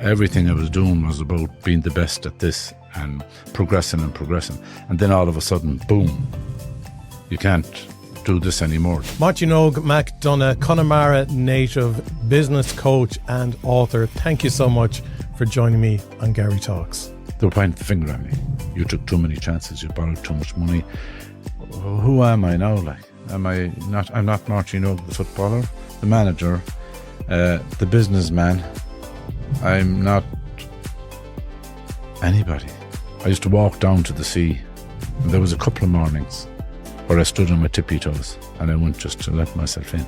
Everything I was doing was about being the best at this and progressing. And then all of a sudden, boom, you can't do this anymore. Máirtín Óg McDonagh, Connemara native, business coach and author. Thank you so much for joining me on Garry Talks. They were pointing the finger at me. You took too many chances, you borrowed too much money. Who am I now? I'm not Máirtín Óg, the footballer, the manager, the businessman. I'm not anybody. I used to walk down to the sea, and there was a couple of mornings where I stood on my tippy toes and I went just to let myself in.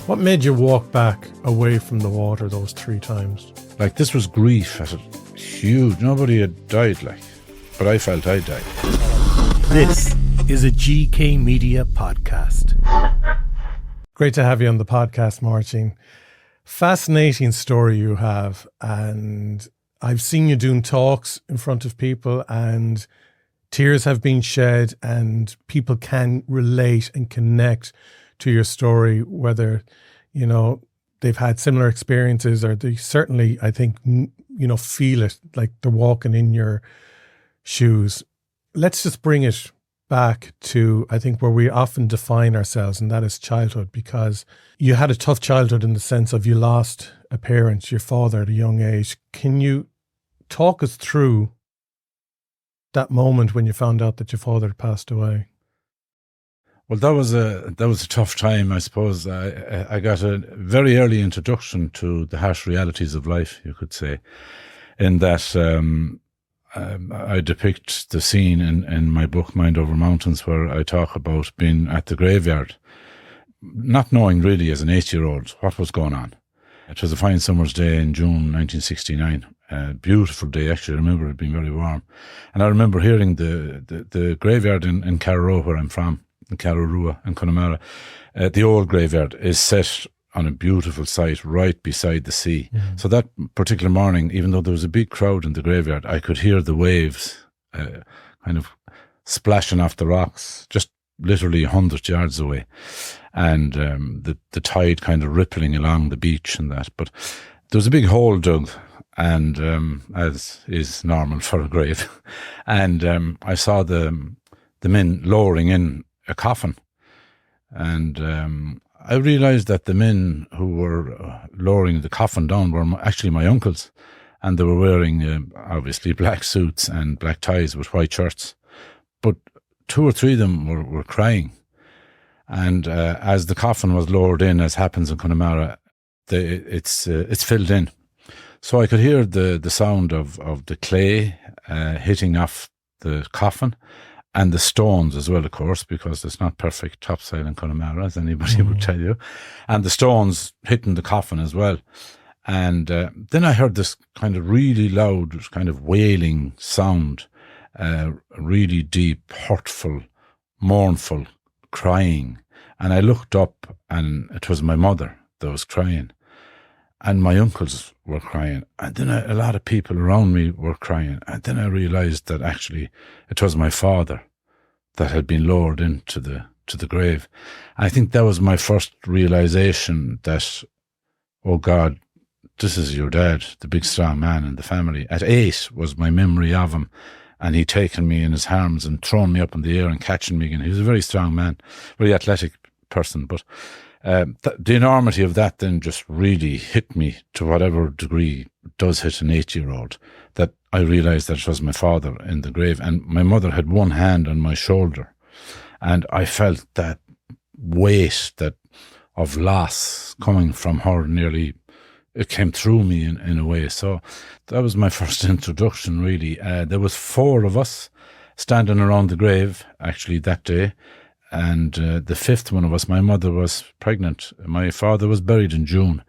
What made you walk back away from the water those 3 times? This was grief at it. Huge. Nobody had died, but I felt I died. This is a GK Media podcast. Great to have you on the podcast, Máirtín. Fascinating story you have, and I've seen you doing talks in front of people and tears have been shed and people can relate and connect to your story, whether, they've had similar experiences or they certainly, I think, feel it, like they're walking in your shoes. Let's just bring it back to, I think, where we often define ourselves, and that is childhood, because you had a tough childhood in the sense of you lost a parent, your father, at a young age. Can you talk us through that moment when you found out that your father had passed away? Well, that was a tough time, I suppose. I got a very early introduction to the harsh realities of life, you could say, in that I depict the scene in my book, Mind Over Mountains, where I talk about being at the graveyard, not knowing really as an 8-year-old what was going on. It was a fine summer's day in June 1969. A beautiful day, actually. I remember it being very warm. And I remember hearing the graveyard in Carrow, where I'm from, in Carrowrua and Connemara. The old graveyard is set on a beautiful site right beside the sea. Mm-hmm. So that particular morning, even though there was a big crowd in the graveyard, I could hear the waves kind of splashing off the rocks, just literally 100 yards away. And the tide kind of rippling along the beach and that. But there was a big hole dug, and as is normal for a grave. And I saw the men lowering in a coffin. And I realised that the men who were lowering the coffin down were actually my uncles. And they were wearing, obviously, black suits and black ties with white shirts. But 2 or 3 of them were crying. And as the coffin was lowered in, as happens in Connemara, it's filled in. So I could hear the sound of the clay hitting off the coffin, and the stones as well, of course, because it's not perfect topsoil in Connemara, as anybody would tell you, and the stones hitting the coffin as well. And then I heard this kind of really loud, kind of wailing sound, really deep, hurtful, mournful crying. And I looked up, and it was my mother that was crying. And my uncles were crying. And then a lot of people around me were crying. And then I realised that actually it was my father that had been lowered into the grave. And I think that was my first realisation that, oh God, this is your dad, the big strong man in the family. At 8 was my memory of him. And he'd taken me in his arms and thrown me up in the air and catching me again. He was a very strong man, very athletic person. But the enormity of that then just really hit me to whatever degree it does hit an 8-year-old, that I realised that it was my father in the grave. And my mother had one hand on my shoulder. And I felt that weight of loss coming from her nearly. It came through me in a way. So that was my first introduction, really. There was 4 of us standing around the grave, actually, that day. And the 5th one of us, my mother was pregnant. My father was buried in June.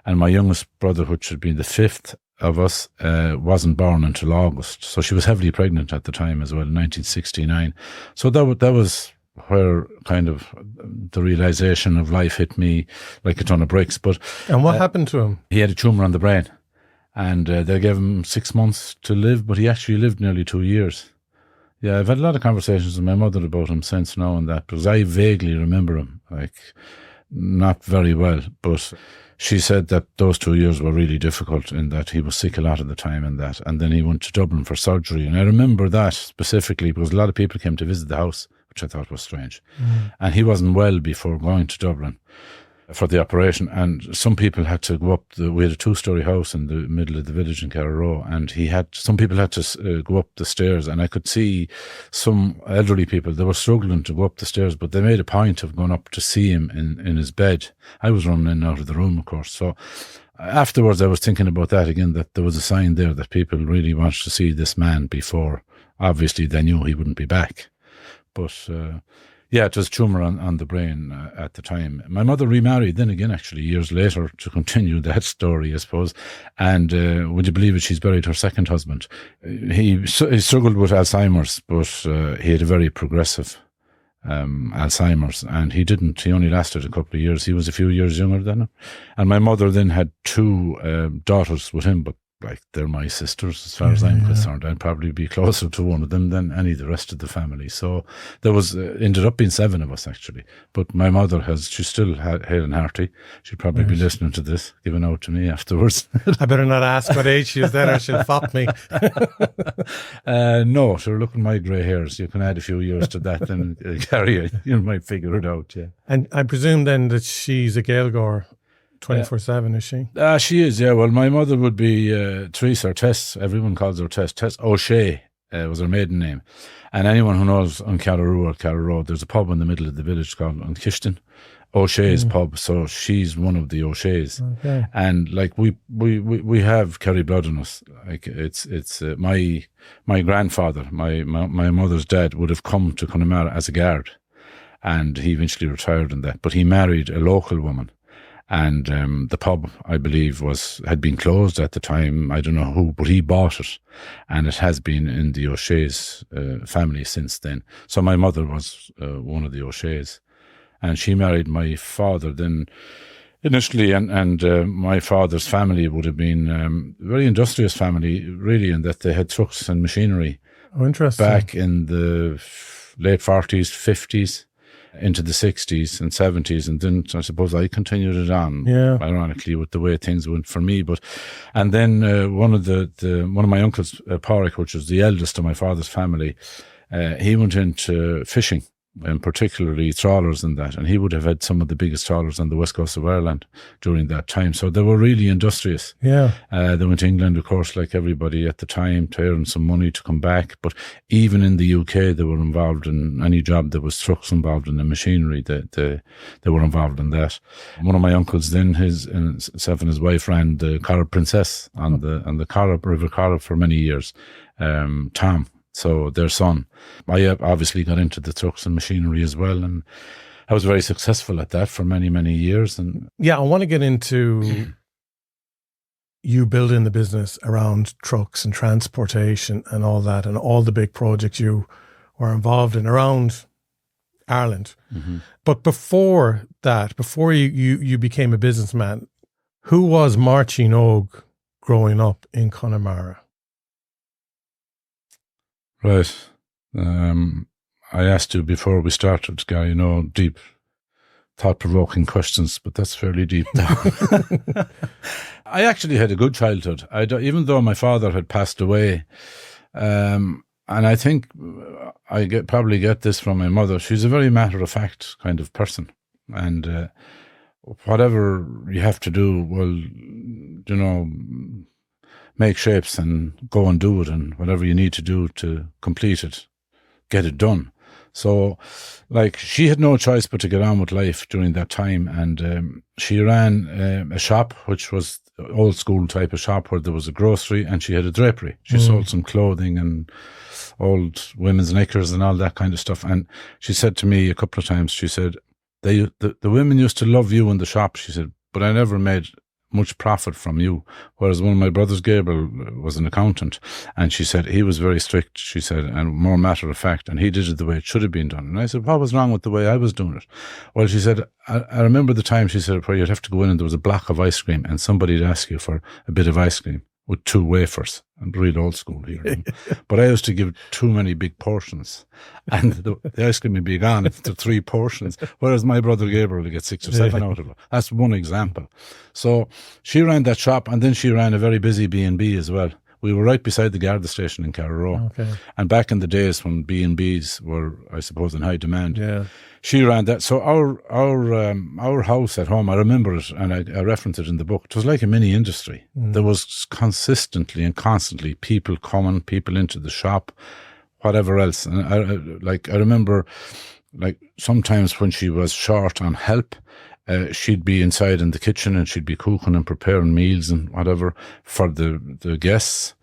And my youngest brother, which had been the 5th of us, wasn't born until August. So she was heavily pregnant at the time as well, in 1969. So that was where kind of the realisation of life hit me like a ton of bricks. And what happened to him? He had a tumour on the brain, and they gave him 6 months to live, but he actually lived nearly 2 years. Yeah, I've had a lot of conversations with my mother about him since now and that, because I vaguely remember him. Like, not very well, but she said that those 2 years were really difficult in that he was sick a lot of the time and then he went to Dublin for surgery. And I remember that specifically because a lot of people came to visit the house, which I thought was strange. And he wasn't well before going to Dublin for the operation, and some people had to go up we had a 2-story house in the middle of the village in Carrow, and some people had to go up the stairs, and I could see some elderly people, they were struggling to go up the stairs, but they made a point of going up to see him in his bed. I was running in and out of the room, of course. So afterwards I was thinking about that again, that there was a sign there that people really wanted to see this man before obviously they knew he wouldn't be back. But yeah, it was tumour on the brain at the time. My mother remarried then again, actually, years later, to continue that story, I suppose. And would you believe it, she's buried her second husband. He struggled with Alzheimer's, but he had a very progressive Alzheimer's, and he only lasted a couple of years. He was a few years younger than her. And my mother then had 2 daughters with him, but like they're my sisters as far as I'm concerned. I'd probably be closer to one of them than any of the rest of the family. So there was ended up being 7 of us actually. But my mother she's still hale and hearty. She'll probably be listening to this, giving out to me afterwards. I better not ask what age she is then, or she'll fop me. No, sure. Look at my grey hairs. You can add a few years to that, and Garry, you might figure it out. Yeah. And I presume then that she's a Gaeilgeoir 24/7, is she? She is, yeah. Well, my mother would be Teresa, or Tess. Everyone calls her Tess. Tess O'Shea was her maiden name. And anyone who knows on Carrow or Carrow Road, there's a pub in the middle of the village called Unkishton, O'Shea's pub. So she's one of the O'Sheas. Okay. And like we have Kerry blood in us. Like it's my grandfather, my mother's dad, would have come to Connemara as a guard, and he eventually retired in that. But he married a local woman. And the pub, I believe, had been closed at the time. I don't know who, but he bought it, and it has been in the O'Shea's family since then. So my mother was one of the O'Sheas, and she married my father then initially, and my father's family would have been a very industrious family, really, in that they had trucks and machinery. Oh, interesting. Back in the late 40s, 50s. Into the 60s and 70s, and then I suppose I continued it on, ironically, with the way things went for me. And then one of my uncles, Pádraig, which was the eldest of my father's family, he went into fishing, and particularly trawlers and that, and he would have had some of the biggest trawlers on the west coast of Ireland during that time. So they were really industrious. Yeah. They went to England, of course, like everybody at the time, to earn some money to come back. But even in the UK, they were involved in any job that was trucks involved in the machinery. They were involved in that. One of my uncles then, himself and his wife, ran the Corrib Princess on the Corrib, River Corrib, for many years. Tom. So their son. I obviously got into the trucks and machinery as well, and I was very successful at that for many, many years. And yeah, I want to get into you building the business around trucks and transportation and all that, and all the big projects you were involved in around Ireland. Mm-hmm. But before that, before you became a businessman, who was Máirtín Óg growing up in Connemara? Right. I asked you before we started, Guy, deep, thought-provoking questions, but that's fairly deep now. I actually had a good childhood. Even though my father had passed away, and I think I probably get this from my mother. She's a very matter-of-fact kind of person, and whatever you have to do, well, make shapes and go and do it, and whatever you need to do to complete it, get it done. So, like, she had no choice but to get on with life during that time, and she ran a shop, which was old school type of shop where there was a grocery and she had a drapery. She sold some clothing and old women's knickers and all that kind of stuff. And she said to me a couple of times, she said, the women used to love you in the shop, she said, but I never made much profit from you. Whereas one of my brothers, Gabriel, was an accountant, and she said he was very strict, she said, and more matter of fact, and he did it the way it should have been done. And I said, what was wrong with the way I was doing it? Well, she said, I remember the time, she said, where you'd have to go in and there was a block of ice cream and somebody'd ask you for a bit of ice cream. with 2 wafers. I'm real old school here. But I used to give too many big portions. And the ice cream would be gone into 3 portions, whereas my brother Gabriel would get 6 or 7 out of it. That's one example. So she ran that shop, and then she ran a very busy B&B as well. We were right beside the Garda station in Carrow. Okay. And back in the days when B&Bs were, I suppose, in high demand, she ran that. So our house at home, I remember it, and I reference it in the book. It was like a mini industry. There was consistently and constantly people coming, people into the shop, whatever else. And I remember, like, sometimes when she was short on help, she'd be inside in the kitchen and she'd be cooking and preparing meals and whatever for the guests,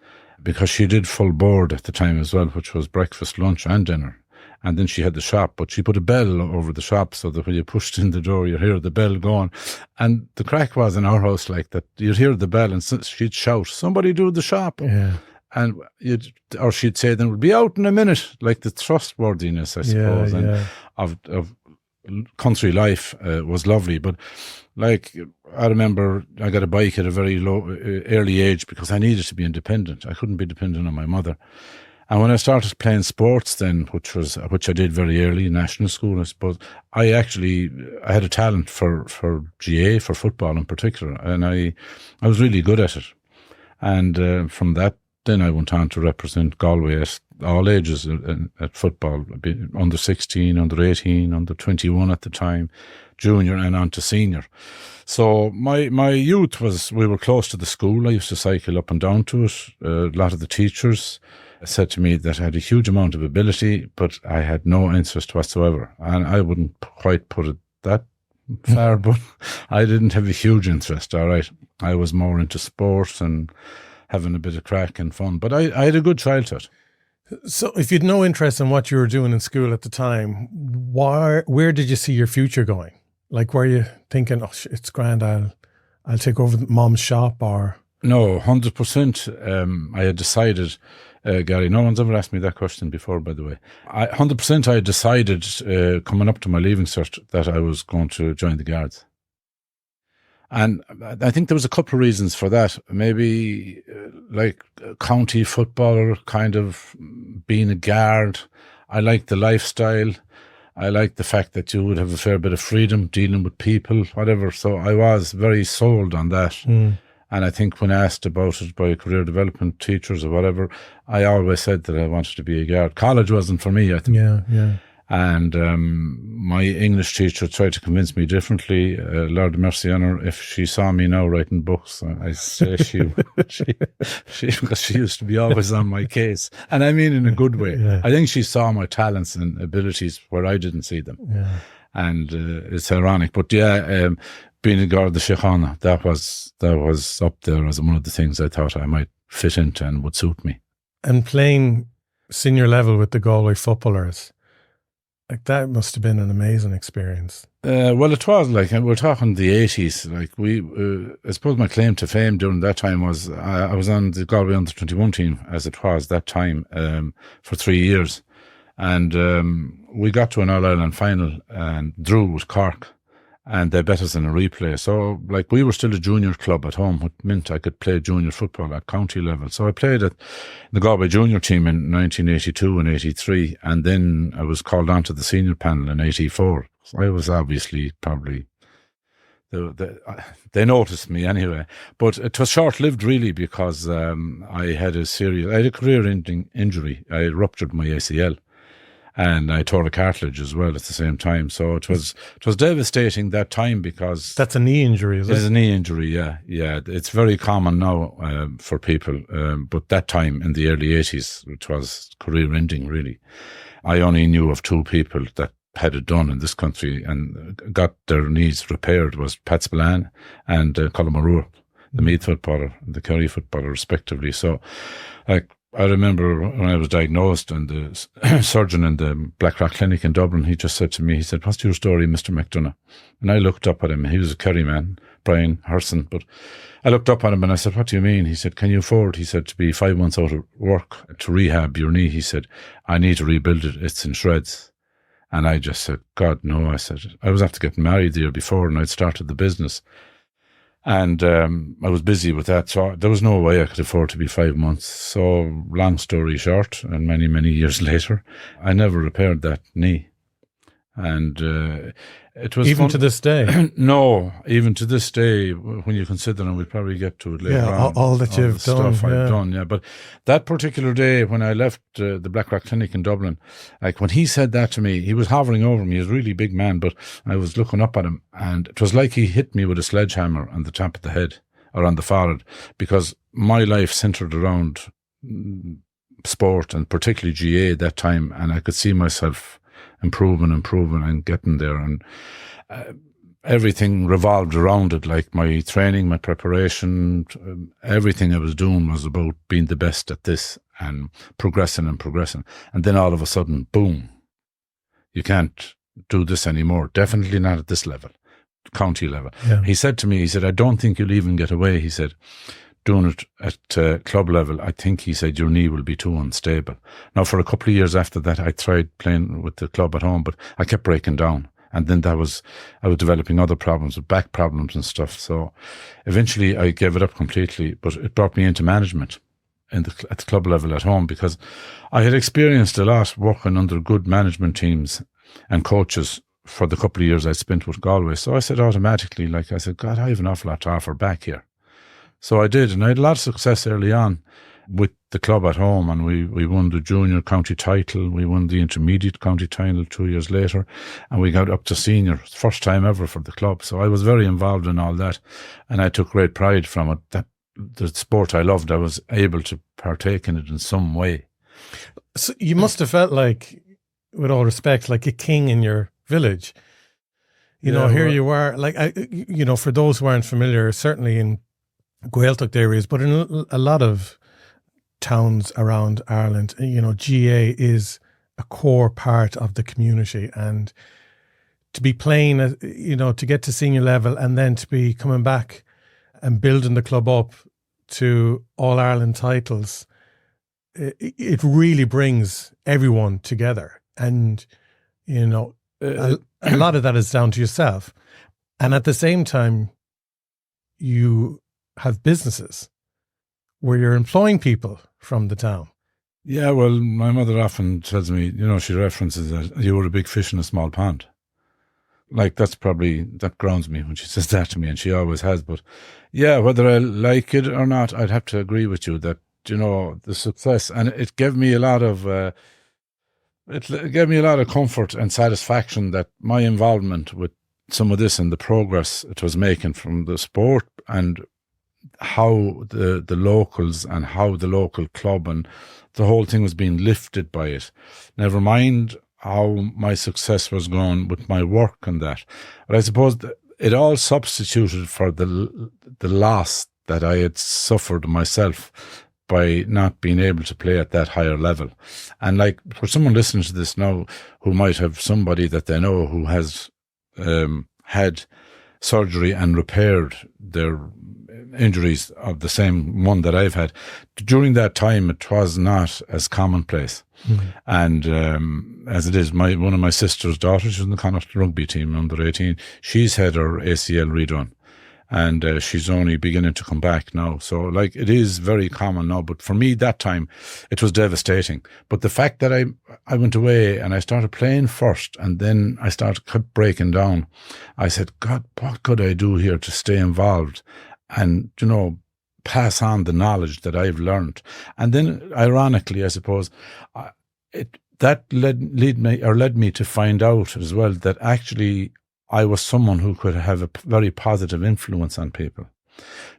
because she did full board at the time as well, which was breakfast, lunch and dinner. And then she had the shop, but she put a bell over the shop so that when you pushed in the door, you'd hear the bell going. And the crack was in our house like that. You'd hear the bell and she'd shout, "Somebody do the shop." Yeah. And or she'd say, "Then we'll be out in a minute," like the trustworthiness, I suppose, and of country life was lovely. But like, I remember I got a bike at a very early age because I needed to be independent. I couldn't be dependent on my mother. And when I started playing sports then, which I did very early in national school, I suppose, I had a talent for GA, for football in particular, and I was really good at it. And from that, then I went on to represent Galway at all ages at football, under 16, under 18, under 21 at the time, junior and on to senior. So my youth we were close to the school. I used to cycle up and down to it. A lot of the teachers said to me that I had a huge amount of ability, but I had no interest whatsoever. And I wouldn't quite put it that far, but I didn't have a huge interest, all right. I was more into sports and having a bit of crack and fun. But I had a good childhood. So if you'd no interest in what you were doing in school at the time, where did you see your future going? Like, were you thinking, "Oh, it's grand, I'll take over Mom's shop," or? No, 100%. I had decided, Gary, no one's ever asked me that question before, by the way. 100% I had decided, coming up to my leaving cert, that I was going to join the Guards. And I think there was a couple of reasons for that. Maybe like county footballer, kind of being a guard. I liked the lifestyle. I liked the fact that you would have a fair bit of freedom dealing with people, whatever. So I was very sold on that. And I think when asked about it by career development teachers or whatever, I always said that I wanted to be a guard. College wasn't for me, I think. Yeah. And my English teacher tried to convince me differently. Lord have mercy on her, if she saw me now writing books, I say because she used to be always on my case. And I mean in a good way. Yeah. I think she saw my talents and abilities where I didn't see them. Yeah. And it's ironic. But yeah, being a Garda Síochána, that was up there as one of the things I thought I might fit into and would suit me. And playing senior level with the Galway footballers, like, that must have been an amazing experience. Well, it was, like, we're talking the 80s. Like, I suppose my claim to fame during that time was I was on the Galway under-21 team, as it was that time, for 3 years. And we got to an All-Ireland final and drew with Cork, and they bet us in a replay. So, like, we were still a junior club at home, which meant I could play junior football at county level. So I played at the Galway junior team in 1982 and 83, and then I was called onto the senior panel in 84. So I was obviously probably, they noticed me anyway. But it was short-lived, really, because I had a career-ending injury. I ruptured my ACL. And I tore a cartilage as well at the same time. So it was devastating that time, because... That's a knee injury, is it? It's a knee injury, yeah. Yeah, it's very common now for people. But that time in the early 80s, it was career-ending, really. I only knew of 2 people that had it done in this country and got their knees repaired, was Pat Spillane and Colin O'Rourke, the Meath footballer and the Kerry footballer, respectively. So, like, I remember when I was diagnosed, and the surgeon in the Blackrock Clinic in Dublin, he just said to me, he said, "What's your story, Mr. McDonagh?" And I looked up at him. He was a Kerry man, Brian Herson. But I looked up at him and I said, "What do you mean?" He said, "Can you afford," he said, "to be 5 months out of work to rehab your knee?" He said, "I need to rebuild it. It's in shreds." And I just said, "God, no." I said, I was after getting married the year before and I'd started the business. And I was busy with that, so there was no way I could afford to be 5 months. So long story short, and many, many years later, I never repaired that knee. And it was even fun. to this day. No, even to this day, when you consider, and we'll probably get to it later on. All that you've the done. Stuff I've done, yeah. But that particular day when I left the Blackrock Clinic in Dublin, like when he said that to me, he was hovering over me. He was a really big man, but I was looking up at him, and it was like he hit me with a sledgehammer on the top of the head or on the forehead, because my life centred around sport and particularly GA at that time, and I could see myself improving and getting there, and everything revolved around it, like my training, my preparation, everything I was doing was about being the best at this and progressing. And then all of a sudden, boom, you can't do this anymore, definitely not at this level, county level. Yeah. He said to me, he said, I don't think you'll even get away, he said, doing it at club level. I think, he said, your knee will be too unstable. Now, for a couple of years after that, I tried playing with the club at home, but I kept breaking down. And then I was developing other problems with back problems and stuff. So eventually I gave it up completely, but it brought me into management at the club level at home, because I had experienced a lot working under good management teams and coaches for the couple of years I spent with Galway. So I said automatically, like I said, God, I have an awful lot to offer back here. So I did, and I had a lot of success early on with the club at home, and we won the junior county title, we won the intermediate county title 2 years later, and we got up to senior, first time ever for the club. So I was very involved in all that, and I took great pride from it. That the sport I loved, I was able to partake in it in some way. So you must have felt like, with all respect, like a king in your village. You know, here you are, like, for those who aren't familiar, certainly in Gaelic areas, but in a lot of towns around Ireland, GA is a core part of the community, and to be playing, to get to senior level and then to be coming back and building the club up to All Ireland titles, it really brings everyone together. And, a lot of that is down to yourself. And at the same time, you have businesses where you're employing people from the town. Yeah, well, my mother often tells me, she references that you were a big fish in a small pond. Like, that grounds me when she says that to me, and she always has. But yeah, whether I like it or not, I'd have to agree with you that, the success, and it gave me a lot of comfort and satisfaction that my involvement with some of this and the progress it was making from the sport, and how the locals and how the local club and the whole thing was being lifted by it. Never mind how my success was going with my work and that. But I suppose it all substituted for the loss that I had suffered myself by not being able to play at that higher level. And like, for someone listening to this now who might have somebody that they know who has had surgery and repaired their injuries of the same one that I've had, during that time it was not as commonplace. And as it is, one of my sister's daughters, she's in the Connacht rugby team, under 18, she's had her ACL redone, and she's only beginning to come back now. So like, it is very common now, but for me that time it was devastating. But the fact that I went away and I started playing first, and then I kept breaking down, I said, God, what could I do here to stay involved and, pass on the knowledge that I've learned? And then, ironically, I suppose, that led me to find out as well that actually I was someone who could have a very positive influence on people.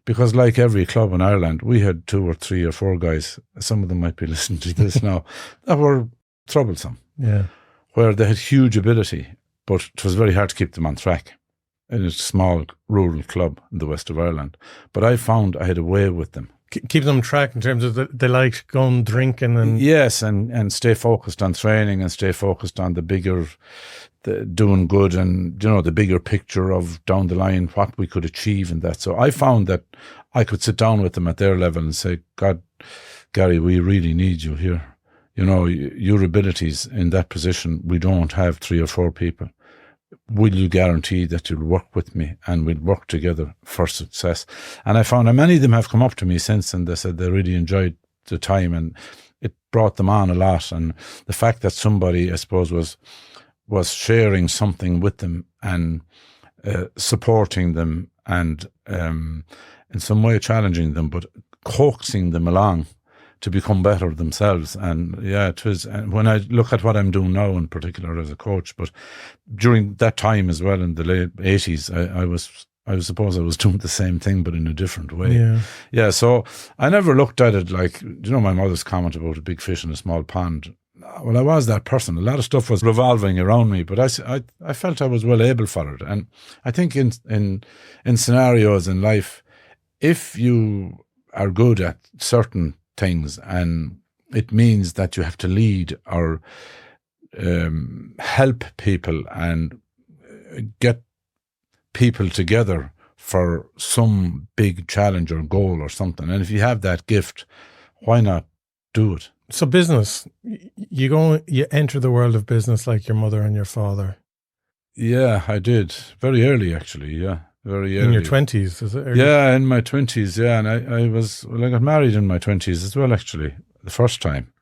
Because like every club in Ireland, we had 2 or 3 or 4 guys, some of them might be listening to this now, that were troublesome. Yeah. Where they had huge ability, but it was very hard to keep them on track in a small rural club in the west of Ireland. But I found I had a way with them. Keep them on track in terms of they liked going drinking and... Yes, and stay focused on training and stay focused on the doing good and, the bigger picture of down the line, what we could achieve and that. So I found that I could sit down with them at their level and say, God, Garry, we really need you here. Your abilities in that position, we don't have 3 or 4 people. will you guarantee that you'll work with me and we'll work together for success? And I found that many of them have come up to me since and they said they really enjoyed the time and it brought them on a lot. And the fact that somebody, I suppose, was sharing something with them and supporting them and in some way challenging them, but coaxing them along to become better themselves. And yeah, it was, and when I look at what I'm doing now in particular as a coach, but during that time as well in the late 80s, I suppose I was doing the same thing, but in a different way. Yeah. So I never looked at it like, my mother's comment about a big fish in a small pond. Well, I was that person. A lot of stuff was revolving around me, but I felt I was well able for it. And I think in scenarios in life, if you are good at certain things and it means that you have to lead or help people and get people together for some big challenge or goal or something, and if you have that gift, why not do it? So business, you enter the world of business like your mother and your father. Yeah, I did very early, actually. Yeah, very early. In your 20s, is it? Early? Yeah, in my 20s. Yeah, and I got married in my 20s as well, actually, the first time,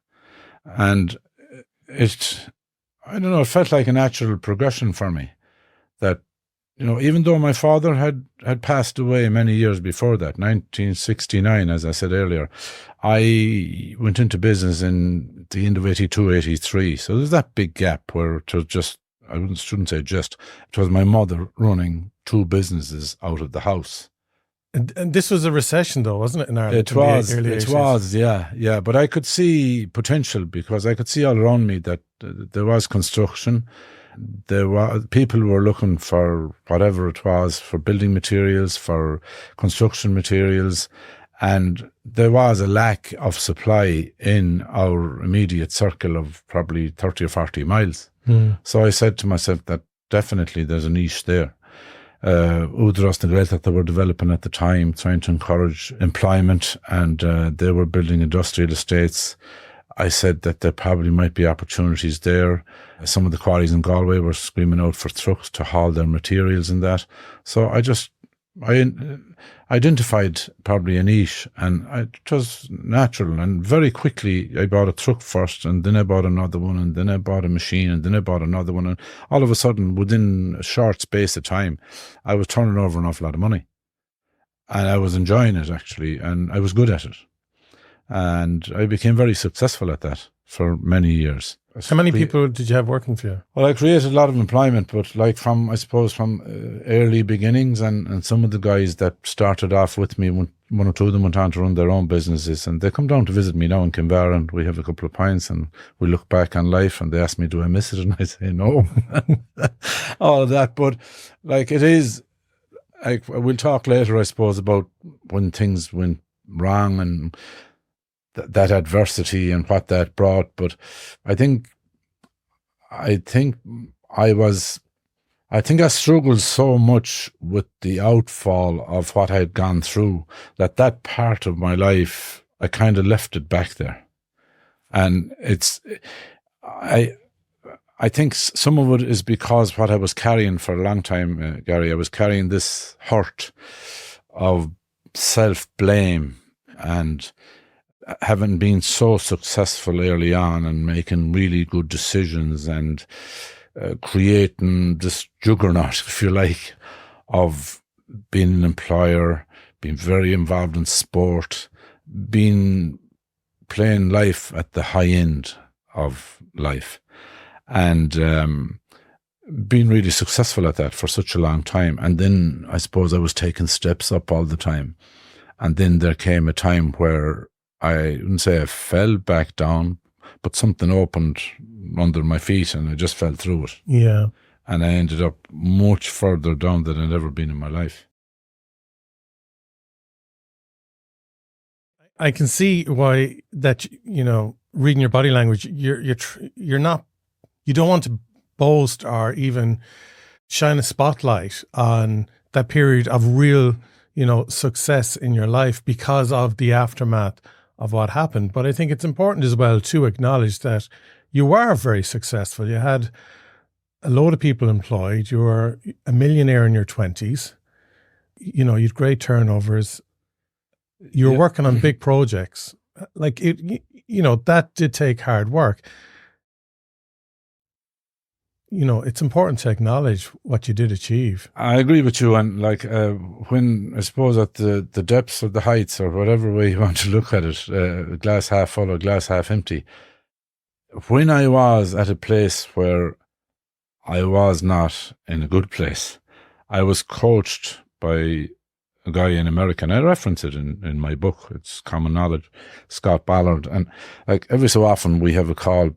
and it felt like a natural progression for me. That even though my father had passed away many years before that, 1969, as I said earlier, I went into business in the end of 82, 83. So there's that big gap where it was just, shouldn't say just, it was my mother running two businesses out of the house. And this was a recession though, wasn't it, in Ireland? It was, yeah. But I could see potential because I could see all around me that there was construction. People were looking for whatever it was, for building materials, for construction materials, and there was a lack of supply in our immediate circle of probably 30 or 40 miles. So I said to myself that definitely there's a niche there. Údarás na Gaelic that they were developing at the time, trying to encourage employment, and they were building industrial estates. I said that there probably might be opportunities there. Some of the quarries in Galway were screaming out for trucks to haul their materials in that. So I identified probably a niche, and it was natural. And very quickly, I bought a truck first, and then I bought another one, and then I bought a machine, and then I bought another one. And all of a sudden, within a short space of time, I was turning over an awful lot of money. And I was enjoying it, actually, and I was good at it. And I became very successful at that for many years. How many people did you have working for you? Well, I created a lot of employment, but from early beginnings, and some of the guys that started off with me, one or two of them went on to run their own businesses, and they come down to visit me now in Kinvara, and we have a couple of pints, and we look back on life, and they ask me, do I miss it? And I say, no. All of that, but it is, we'll talk later, I suppose, about when things went wrong and that adversity and what that brought. But I think I struggled so much with the outfall of what I had gone through that part of my life, I kind of left it back there. And I think some of it is because what I was carrying for a long time, Garry, I was carrying this hurt of self-blame and having been so successful early on and making really good decisions and creating this juggernaut, if you like, of being an employer, being very involved in sport, playing life at the high end of life, and being really successful at that for such a long time. And then I suppose I was taking steps up all the time. And then there came a time where I wouldn't say I fell back down, but something opened under my feet and I just fell through it. Yeah. And I ended up much further down than I'd ever been in my life. I can see why that, reading your body language, you don't want to boast or even shine a spotlight on that period of real, success in your life because of the aftermath of what happened. But I think it's important as well to acknowledge that you were very successful. You had a load of people employed. You were a millionaire in your 20s. You know, you'd great turnovers. You were working on big projects. Like, you know, that did take hard work. You know, it's important to acknowledge what you did achieve. I agree with you. And like when, I suppose, at the depths of the heights, or whatever way you want to look at it, glass half full or glass half empty, when I was at a place where I was not in a good place, I was coached by a guy in America, and I reference it in my book. It's common knowledge, Scott Ballard. And like every so often we have a call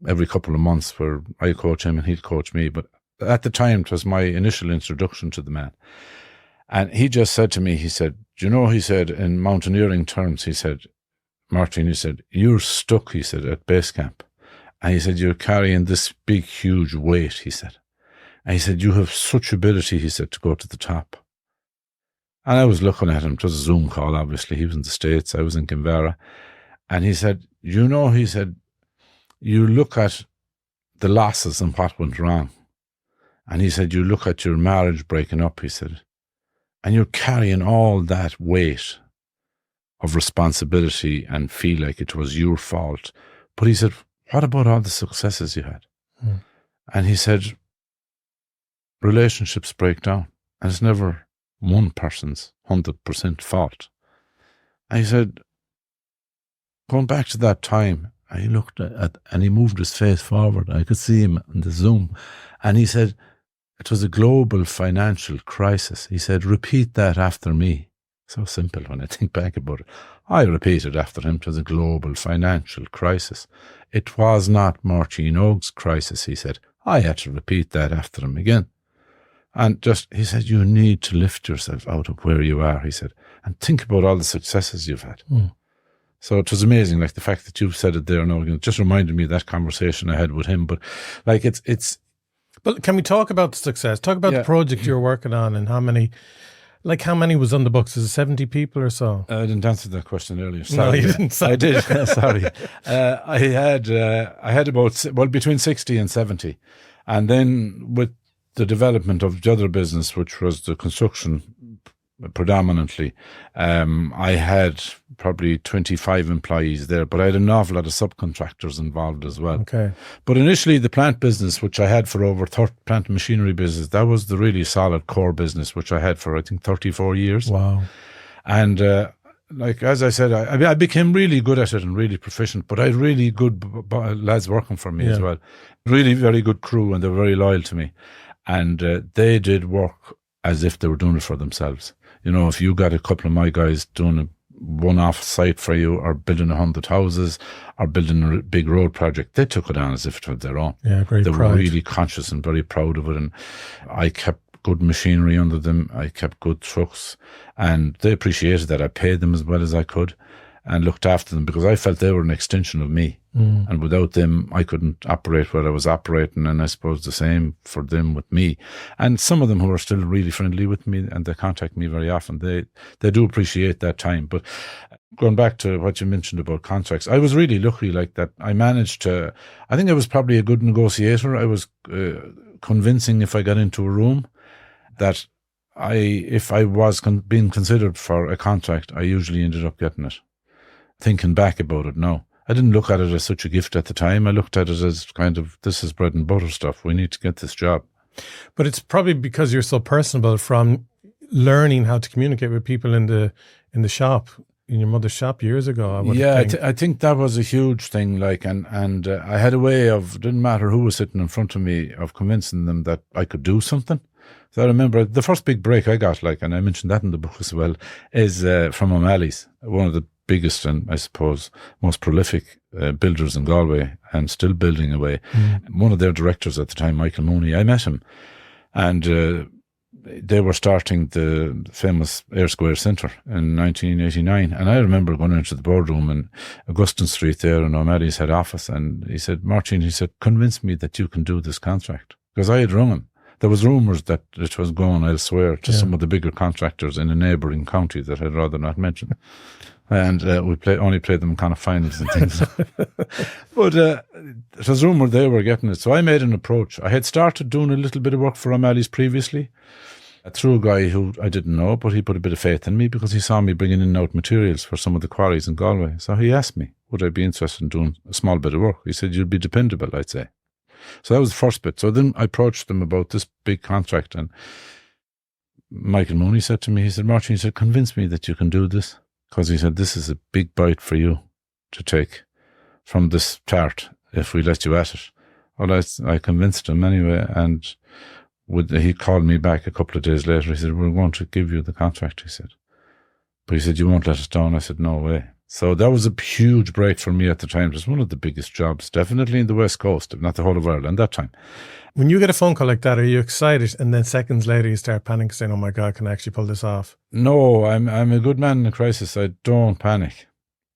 every couple of months where I coach him and he'd coach me. But at the time, it was my initial introduction to the man. And he just said to me, he said, do you know, he said, in mountaineering terms, he said, Máirtín, he said, you're stuck, he said, at base camp. And he said, you're carrying this big, huge weight, he said. And he said, you have such ability, he said, to go to the top. And I was looking at him. It was a Zoom call, obviously. He was in the States. I was in Canberra. And he said, you know, he said, you look at the losses and what went wrong. And he said, you look at your marriage breaking up, he said, and you're carrying all that weight of responsibility and feel like it was your fault. But he said, what about all the successes you had? And he said, relationships break down, and it's never one person's 100% fault. And he said, going back to that time, he looked at, and he moved his face forward. I could see him in the Zoom. And he said, it was a global financial crisis. He said, repeat that after me. So simple when I think back about it. I repeated after him, it was a global financial crisis. It was not Máirtín Óg's crisis, he said. I had to repeat that after him again. And just, he said, you need to lift yourself out of where you are, he said, and think about all the successes you've had. So it was amazing, like the fact that you've said it there now, it just reminded me of that conversation I had with him. But like it's. But can we talk about the success? Talk about the project you're working on and how many was on the books? Is it 70 people or so? I didn't answer that question earlier. No, Sorry. you didn't. Sorry. I did. Sorry. I had about, between 60 and 70. And then with the development of the other business, which was the construction predominantly, I had probably 25 employees there, but I had an awful lot of subcontractors involved as well. Okay. But initially the plant business, which I had for over plant and machinery business, that was the really solid core business, which I had for, I think, 34 years. Wow. And like, as I said, I became really good at it and really proficient, but I had really good lads working for me as well. Really very good crew, and they were very loyal to me. And they did work as if they were doing it for themselves. You know, if you got a couple of my guys doing a one-off site for you, or building 100 houses, or building a big road project, they took it on as if it was their own. Yeah, great They pride. were really conscious and very proud of it. And I kept good machinery under them. I kept good trucks, and they appreciated that. I paid them as well as I could and looked after them, because I felt they were an extension of me. And without them, I couldn't operate where I was operating, and I suppose the same for them with me. And some of them who are still really friendly with me, and they contact me very often, they do appreciate that time. But going back to what you mentioned about contracts, I was really lucky like that. I managed to, I think I was probably a good negotiator. I was convincing, if I got into a room, that if I was being considered for a contract, I usually ended up getting it. Thinking back about it now, I didn't look at it as such a gift at the time. I looked at it as kind of, this is bread and butter stuff. We need to get this job. But it's probably because you're so personable from learning how to communicate with people in the shop, in your mother's shop years ago. I think that was a huge thing. Like, and I had a way of, didn't matter who was sitting in front of me, of convincing them that I could do something. So I remember the first big break I got, like, and I mentioned that in the book as well, is from O'Malley's, one of the biggest and, I suppose, most prolific builders in Galway, and still building away. One of their directors at the time, Michael Mooney, I met him, and they were starting the famous Air Square Centre in 1989. And I remember going into the boardroom in Augustine Street there in O'Malley's head office, and he said, Máirtín, he said, convince me that you can do this contract. Because I had rung him. There was rumours that it was going elsewhere to some of the bigger contractors in a neighbouring county that I'd rather not mention. And we only played them in kind of finals and things. But it was rumoured they were getting it. So I made an approach. I had started doing a little bit of work for O'Malley's previously through a guy who I didn't know, but he put a bit of faith in me because he saw me bringing in and out materials for some of the quarries in Galway. So he asked me, would I be interested in doing a small bit of work? He said, you'd be dependable, I'd say. So that was the first bit. So then I approached them about this big contract, and Michael Mooney said to me, he said, Máirtín, he said, convince me that you can do this. Because he said, this is a big bite for you to take from this start if we let you at it. Well, I convinced him anyway, and he called me back a couple of days later. He said, we're going to give you the contract, he said. But he said, you won't let us down. I said, no way. So that was a huge break for me at the time. It was one of the biggest jobs, definitely in the West Coast, if not the whole of Ireland that time. When you get a phone call like that, are you excited? And then seconds later, you start panicking, saying, oh my God, can I actually pull this off? No, I'm a good man in a crisis. I don't panic.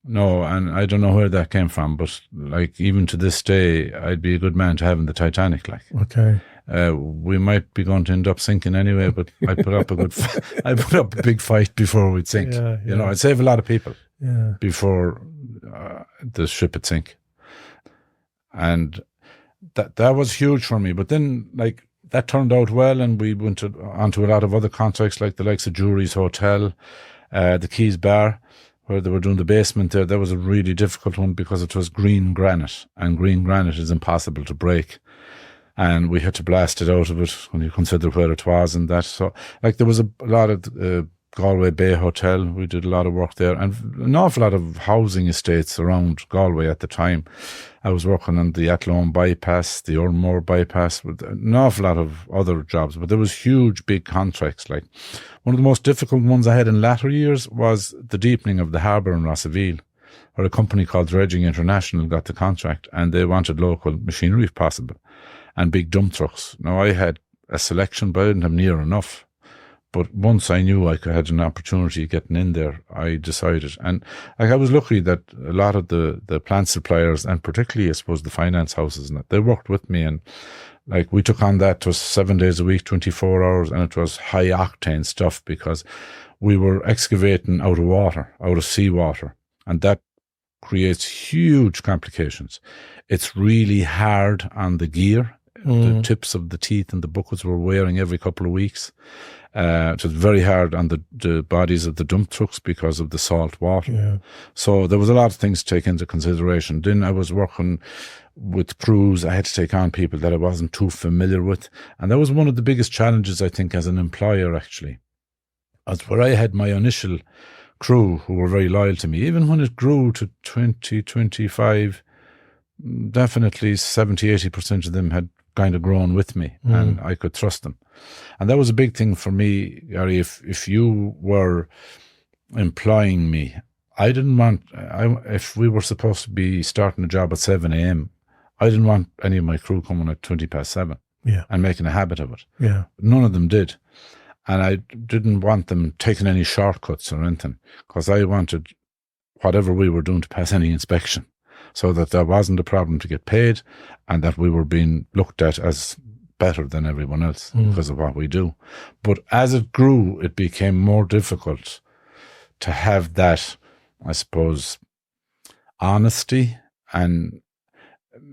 No, and I don't know where that came from, but like even to this day, I'd be a good man to have in the Titanic. Like, okay, we might be going to end up sinking anyway, but I put up I put up a big fight before we'd sink. Yeah. You know, I'd save a lot of people before the ship would sink, and that was huge for me. But then, like, that turned out well, and we went onto a lot of other contracts, like the likes of Jury's Hotel, the Keys Bar, where they were doing the basement there. That was a really difficult one because it was green granite, and green granite is impossible to break. And we had to blast it out of it when you consider where it was and that. So, like, there was a lot of Galway Bay Hotel. We did a lot of work there, and an awful lot of housing estates around Galway at the time. I was working on the Athlone bypass, the Ormore bypass, with an awful lot of other jobs. But there was huge, big contracts. Like, one of the most difficult ones I had in latter years was the deepening of the harbour in Rossaville, where a company called Dredging International got the contract, and they wanted local machinery if possible, and big dump trucks. Now, I had a selection, but I didn't have near enough. But once I knew I had an opportunity getting in there, I decided. And I was lucky that a lot of the plant suppliers, and particularly, I suppose, the finance houses, they worked with me. And like, we took on that. It was 7 days a week, 24 hours, and it was high octane stuff because we were excavating out of water, out of seawater. And that creates huge complications. It's really hard on the gear. The tips of the teeth and the buckets were wearing every couple of weeks. It was very hard on the bodies of the dump trucks because of the salt water. Yeah. So there was a lot of things to take into consideration. Then I was working with crews. I had to take on people that I wasn't too familiar with. And that was one of the biggest challenges, I think, as an employer, actually. As where I had my initial crew who were very loyal to me, even when it grew to 20, 25, definitely 70, 80% of them had kind of grown with me, and I could trust them. And that was a big thing for me, Garry. If you were employing me, I didn't want, if we were supposed to be starting a job at 7 a.m., I didn't want any of my crew coming at 7:20 and making a habit of it. Yeah. None of them did. And I didn't want them taking any shortcuts or anything, because I wanted whatever we were doing to pass any inspection, so that there wasn't a problem to get paid, and that we were being looked at as better than everyone else because of what we do. But as it grew, it became more difficult to have that, I suppose, honesty and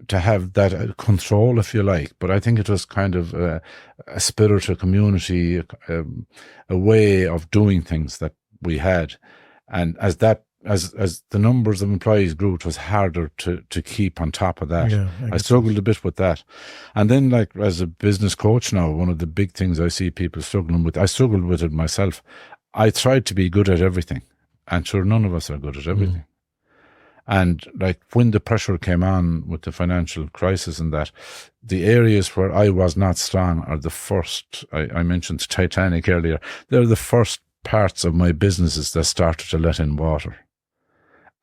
to have that control, if you like. But I think it was kind of a spirit, a community, a way of doing things that we had. And as the numbers of employees grew, it was harder to keep on top of that. Yeah, I struggled a bit with that. And then, like, as a business coach now, one of the big things I see people struggling with, I struggled with it myself. I tried to be good at everything. And sure, none of us are good at everything. And like, when the pressure came on with the financial crisis and that, the areas where I was not strong are the first, I mentioned Titanic earlier, they're the first parts of my businesses that started to let in water.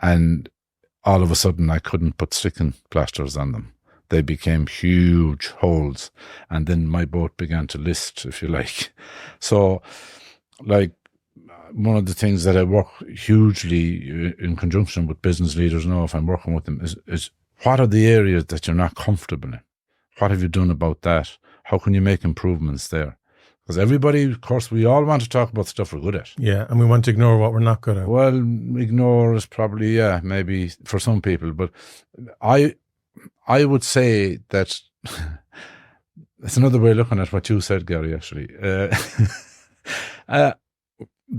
And all of a sudden, I couldn't put sticking plasters on them. They became huge holes. And then my boat began to list, if you like. So, like, one of the things that I work hugely in conjunction with business leaders now, if I'm working with them, is what are the areas that you're not comfortable in? What have you done about that? How can you make improvements there? Because everybody, of course, we all want to talk about stuff we're good at. Yeah, and we want to ignore what we're not good at. Well, ignore is probably, maybe for some people. But I would say that that's another way of looking at what you said, Garry, actually.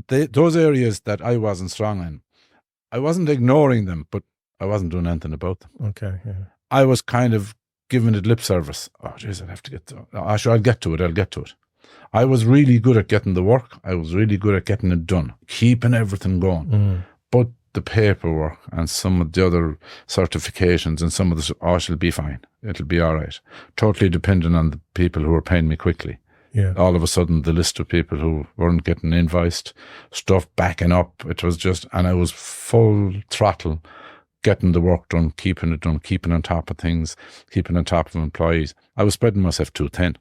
Those areas that I wasn't strong in, I wasn't ignoring them, but I wasn't doing anything about them. Okay, yeah. I was kind of giving it lip service. Oh, jeez, I'll have to get to it. I'll get to it. I was really good at getting the work. I was really good at getting it done, keeping everything going. But the paperwork and some of the other certifications and some of the, it'll be fine. It'll be all right. Totally dependent on the people who were paying me quickly. Yeah. All of a sudden, the list of people who weren't getting invoiced, stuff backing up, it was just, and I was full throttle, getting the work done, keeping it done, keeping on top of things, keeping on top of employees. I was spreading myself too thin.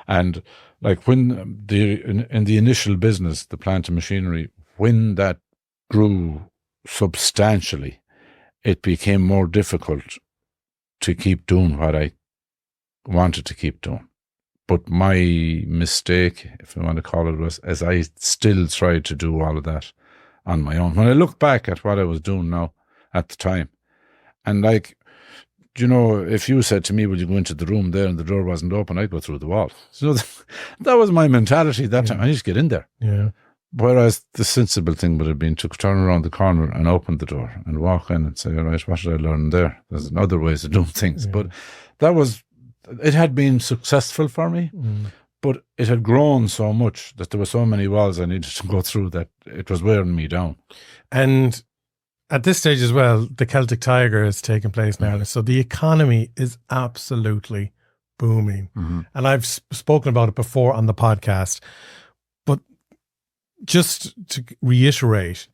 And like when in the initial business, the plant and machinery, when that grew substantially, it became more difficult to keep doing what I wanted to keep doing. But my mistake, if you want to call it, was as I still tried to do all of that on my own. When I look back at what I was doing now at the time, and like, you know, if you said to me, will you go into the room there and the door wasn't open, I'd go through the wall. So that was my mentality that time. I just get in there. Yeah. Whereas the sensible thing would have been to turn around the corner and open the door and walk in and say, all right, what should I learn there? There's other ways of doing things. Yeah. But it had been successful for me, but it had grown so much that there were so many walls I needed to go through that it was wearing me down. And at this stage as well, the Celtic Tiger is taking place in Ireland. So the economy is absolutely booming. And I've spoken about it before on the podcast. But just to reiterate,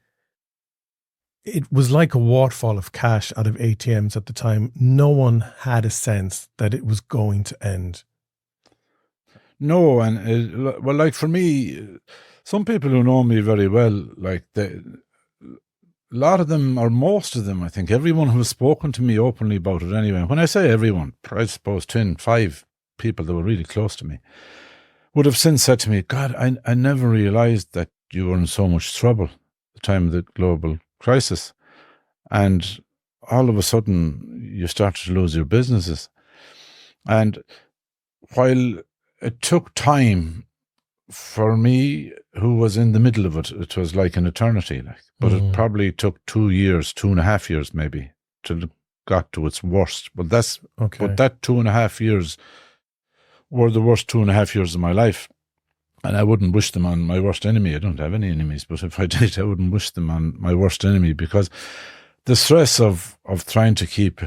it was like a waterfall of cash out of ATMs at the time. No one had a sense that it was going to end. No, and well, like for me, some people who know me very well, like a lot of them, or most of them, I think, everyone who has spoken to me openly about it anyway, when I say everyone, I suppose 5 people that were really close to me, would have since said to me, God, I never realised that you were in so much trouble at the time of the global crisis. And all of a sudden, you started to lose your businesses. And while it took time for me, who was in the middle of it, it was like an eternity, but it probably took 2 years, 2.5 years maybe, till it got to its worst. But that 2.5 years were the worst 2.5 years of my life. And I wouldn't wish them on my worst enemy. I don't have any enemies, but if I did, I wouldn't wish them on my worst enemy, because the stress of trying to keep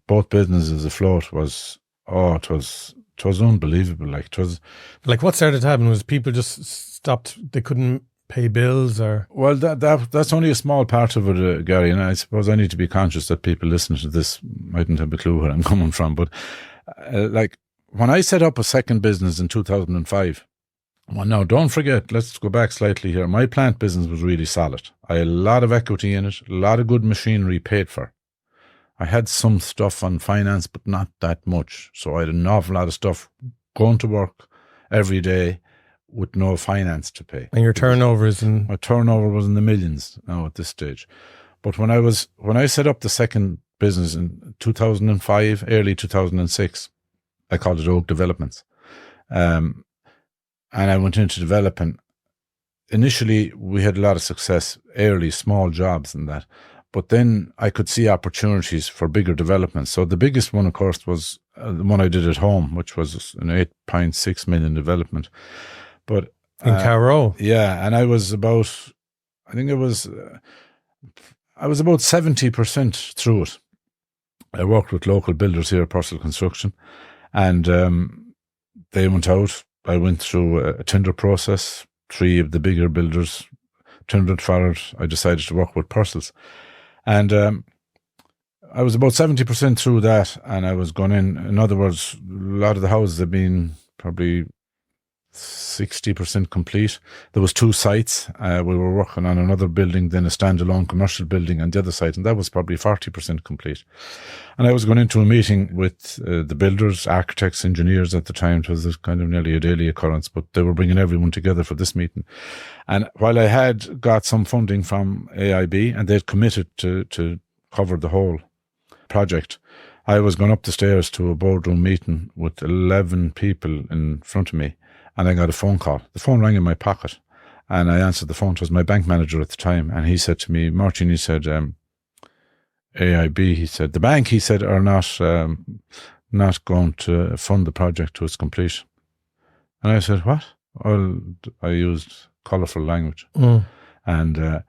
both businesses afloat was unbelievable. Like what started to happen was people just stopped. They couldn't pay bills, or well, that's only a small part of it, Garry. And I suppose I need to be conscious that people listening to this mightn't have a clue where I'm coming from. But like when I set up a second business in 2005. Well, now, don't forget, let's go back slightly here. My plant business was really solid. I had a lot of equity in it, a lot of good machinery paid for. I had some stuff on finance, but not that much. So I had an awful lot of stuff going to work every day with no finance to pay. And your turnover My turnover was in the millions now at this stage. But when I set up the second business in 2005, early 2006, I called it Óg Developments. And I went into developing. Initially, we had a lot of success, early, small jobs and that. But then I could see opportunities for bigger developments. So the biggest one, of course, was the one I did at home, which was an 8.6 million development. But in Carrow. Yeah, and I was about 70% through it. I worked with local builders here at Purcell Construction, and they went out. I went through a tender process. 3 of the bigger builders tendered for it. I decided to work with Purcell's. And I was about 70% through that, and I was going in. In other words, a lot of the houses had been probably 60% complete. There was 2 sites. We were working on another building, then a standalone commercial building on the other side, and that was probably 40% complete. And I was going into a meeting with the builders, architects, engineers at the time. It was kind of nearly a daily occurrence, but they were bringing everyone together for this meeting. And while I had got some funding from AIB and they'd committed to cover the whole project, I was going up the stairs to a boardroom meeting with 11 people in front of me, and I got a phone call. The phone rang in my pocket, and I answered the phone. It was my bank manager at the time, and he said to me, Máirtín, he said, AIB, he said, the bank, he said, are not going to fund the project to its completion. And I said, what? Well, I used colourful language. And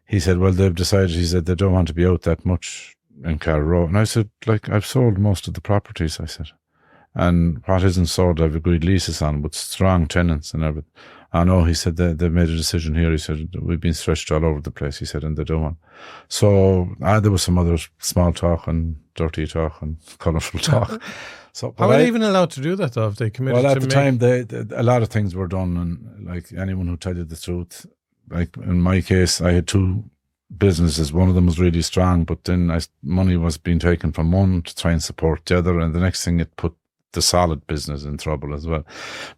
he said, well, they've decided, he said, they don't want to be out that much in Carrow. And I said, like, I've sold most of the properties, I said. And what isn't sold, I've agreed leases on with strong tenants and everything. I know, he said, they've made a decision here. He said, we've been stretched all over the place, he said, and they don't want. So there was some other small talk and dirty talk and colourful talk. So, how are they even allowed to do that, though, if they committed to Well, at the time, a lot of things were done, and like anyone who tell you the truth, like in my case, I had 2 businesses. One of them was really strong, but then money was being taken from one to try and support the other, and the next thing it put the solid business in trouble as well.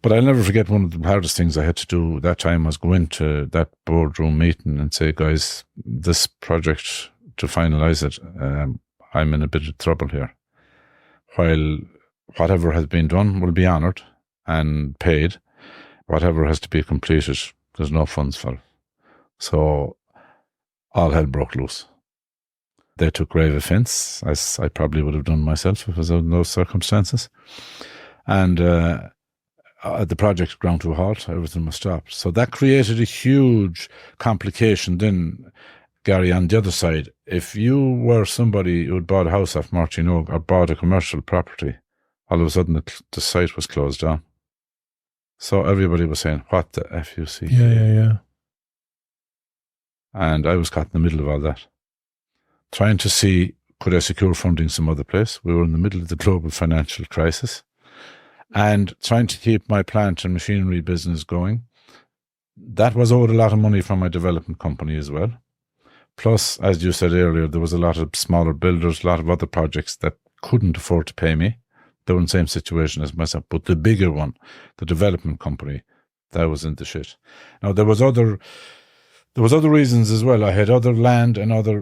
But I'll never forget, one of the hardest things I had to do that time was go into that boardroom meeting and say, guys, this project, to finalise it, I'm in a bit of trouble here. While whatever has been done will be honoured and paid, whatever has to be completed, there's no funds for it. So all hell broke loose. They took grave offence, as I probably would have done myself if it was in those circumstances. And the project ground to a halt, everything was stopped. So that created a huge complication then, Garry, on the other side. If you were somebody who had bought a house off Máirtín Óg or bought a commercial property, all of a sudden the site was closed down. So everybody was saying, what the FUC? Yeah. And I was caught in the middle of all that, trying to see, could I secure funding some other place? We were in the middle of the global financial crisis, and trying to keep my plant and machinery business going. That was owed a lot of money from my development company as well. Plus, as you said earlier, there was a lot of smaller builders, a lot of other projects that couldn't afford to pay me. They were in the same situation as myself. But the bigger one, the development company, that was in the shit. Now, there was other reasons as well. I had other land and other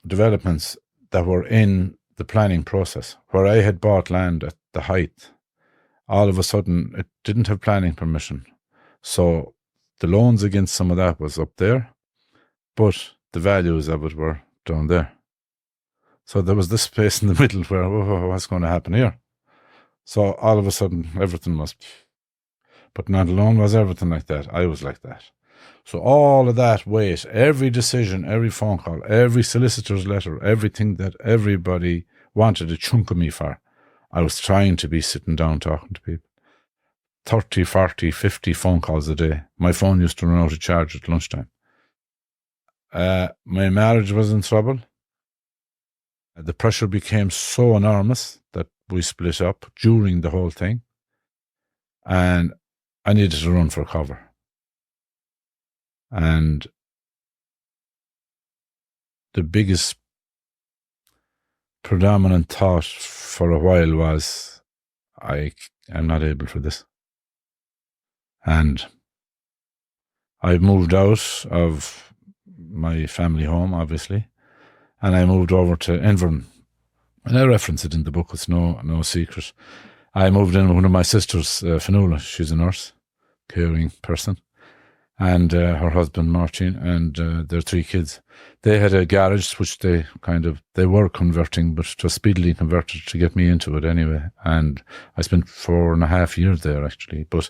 developments that were in the planning process, where I had bought land at the height. All of a sudden, it didn't have planning permission. So the loans against some of that was up there, but the values of it were down there. So there was this space in the middle where, what's going to happen here? So all of a sudden, everything was, but not alone was everything like that. I was like that. So all of that weight, every decision, every phone call, every solicitor's letter, everything that everybody wanted a chunk of me for, I was trying to be sitting down talking to people. 30, 40, 50 phone calls a day. My phone used to run out of charge at lunchtime. My marriage was in trouble. The pressure became so enormous that we split up during the whole thing. And I needed to run for cover. And the biggest predominant thought for a while was, I'm not able for this. And I moved out of my family home, obviously, and I moved over to Inverness. And I reference it in the book, it's no secret. I moved in with one of my sisters, Fionnuala. She's a nurse, caring person. And her husband, Máirtín, and their 3 kids. They had a garage, which they were converting, but it was speedily converted to get me into it anyway. And I spent 4.5 years there, actually. But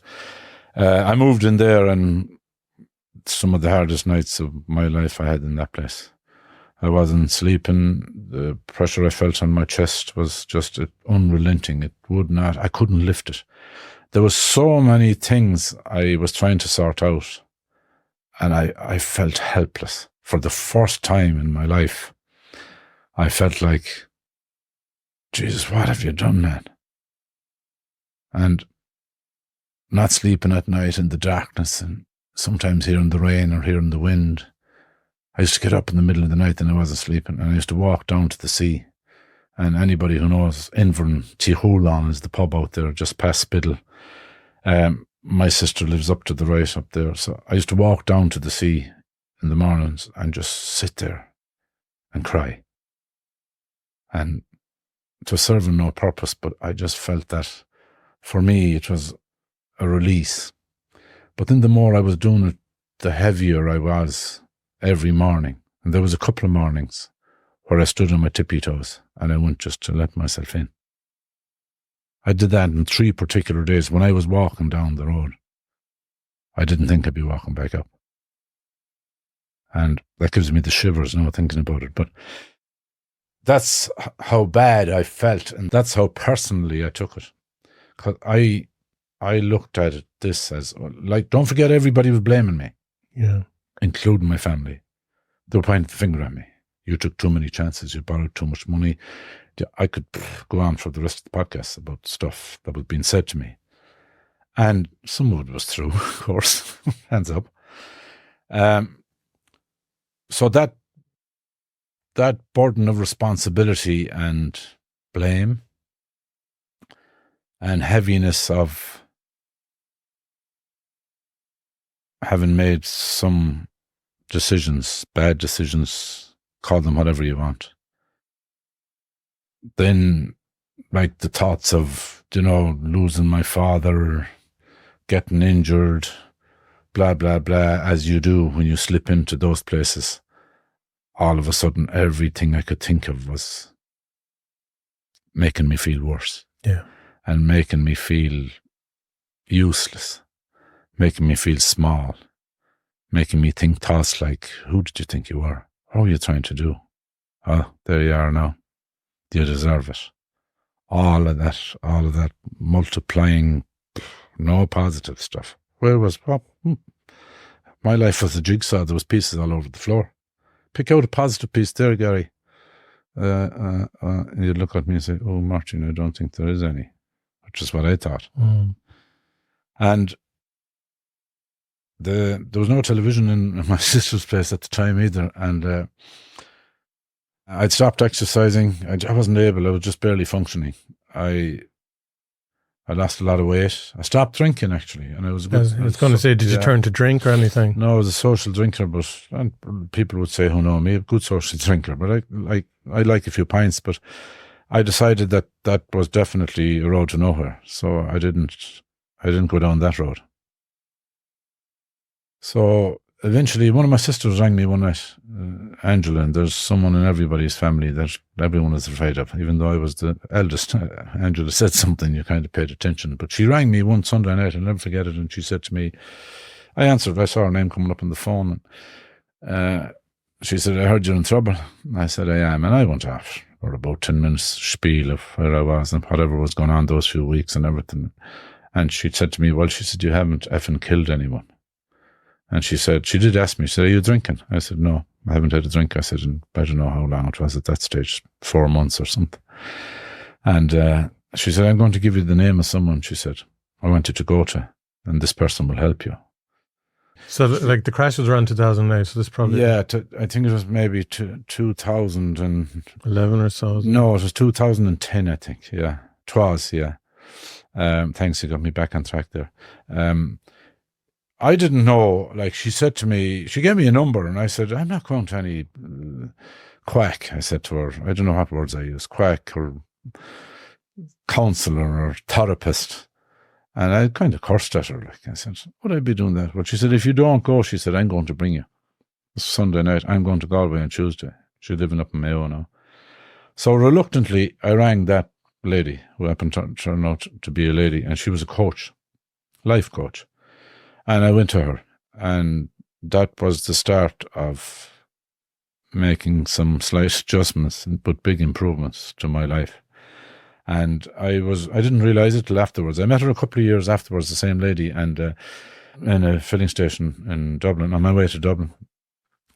I moved in there, and some of the hardest nights of my life I had in that place. I wasn't sleeping. The pressure I felt on my chest was just unrelenting. I couldn't lift it. There were so many things I was trying to sort out. And I felt helpless. For the first time in my life, I felt like, Jesus, what have you done, man? And not sleeping at night in the darkness, and sometimes hearing the rain or hearing the wind. I used to get up in the middle of the night and I wasn't sleeping, and I used to walk down to the sea. And anybody who knows Inverness is the pub out there just past Spiddle. My sister lives up to the right up there. So I used to walk down to the sea in the mornings and just sit there and cry. And it was serving no purpose, but I just felt that for me it was a release. But then the more I was doing it, the heavier I was every morning. And there was a couple of mornings where I stood on my tippy toes and I went just to let myself in. I did that in 3 particular days when I was walking down the road. I didn't think I'd be walking back up. And that gives me the shivers now thinking about it. But that's how bad I felt, and that's how personally I took it. Because I looked at this as, like, don't forget everybody was blaming me. Yeah. Including my family. They were pointing the finger at me. You took too many chances. You borrowed too much money. I could go on for the rest of the podcast about stuff that was being said to me. And some of it was true, of course. Hands up. So that burden of responsibility and blame and heaviness of having made some decisions, bad decisions, call them whatever you want. Then, like the thoughts of, losing my father, getting injured, blah, blah, blah, as you do when you slip into those places. All of a sudden, everything I could think of was making me feel worse. Yeah. And making me feel useless, making me feel small, making me think thoughts like, who did you think you were? What are you trying to do? Oh, there you are now. You deserve it. All of that multiplying, no positive stuff. Where was, my life was a jigsaw. There was pieces all over the floor. Pick out a positive piece there, Gary. And you'd look at me and say, oh, Máirtín, I don't think there is any, which is what I thought. Mm. And there was no television in my sister's place at the time either. And I'd stopped exercising. I wasn't able. I was just barely functioning. I lost a lot of weight. I stopped drinking, actually. And I was going to say, did you turn to drink or anything? No, I was a social drinker, but people would say, who know me, a good social drinker. But I like a few pints, but I decided that was definitely a road to nowhere. So I didn't go down that road. So eventually, one of my sisters rang me one night, Angela, and there's someone in everybody's family that everyone is afraid of, even though I was the eldest. Angela said something, you kind of paid attention. But she rang me one Sunday night, I'll never forget it, and she said to me, I answered, I saw her name coming up on the phone, and she said, I heard you're in trouble. I said, I am, and I went off for about 10 minutes spiel of where I was and whatever was going on those few weeks and everything. And she said to me, well, she said, you haven't effing killed anyone. And she said, she did ask me, she said, are you drinking? I said, no, I haven't had a drink. I said, and I don't know how long it was at that stage, 4 months or something. And she said, I'm going to give you the name of someone, she said, I want you to go to, and this person will help you. So, like, the crash was around 2008, so this probably... Yeah, I think it was maybe 2011 or so. No, it was 2010, I think, yeah. It was, yeah. Thanks, you got me back on track there. I didn't know, like, she said to me, she gave me a number, and I said, I'm not going to any quack, I said to her. I don't know what words I use, quack or counsellor or therapist. And I kind of cursed at her, like, I said, would I be doing that? Well, she said, if you don't go, she said, I'm going to bring you. It's Sunday night, I'm going to Galway on Tuesday. She's living up in Mayo now. So reluctantly, I rang that lady, who happened to turn out to be a lady, and she was a coach, life coach. And I went to her, and that was the start of making some slight adjustments, but big improvements to my life. And I didn't realize it till afterwards. I met her a couple of years afterwards, the same lady, and in a filling station in Dublin, on my way to Dublin,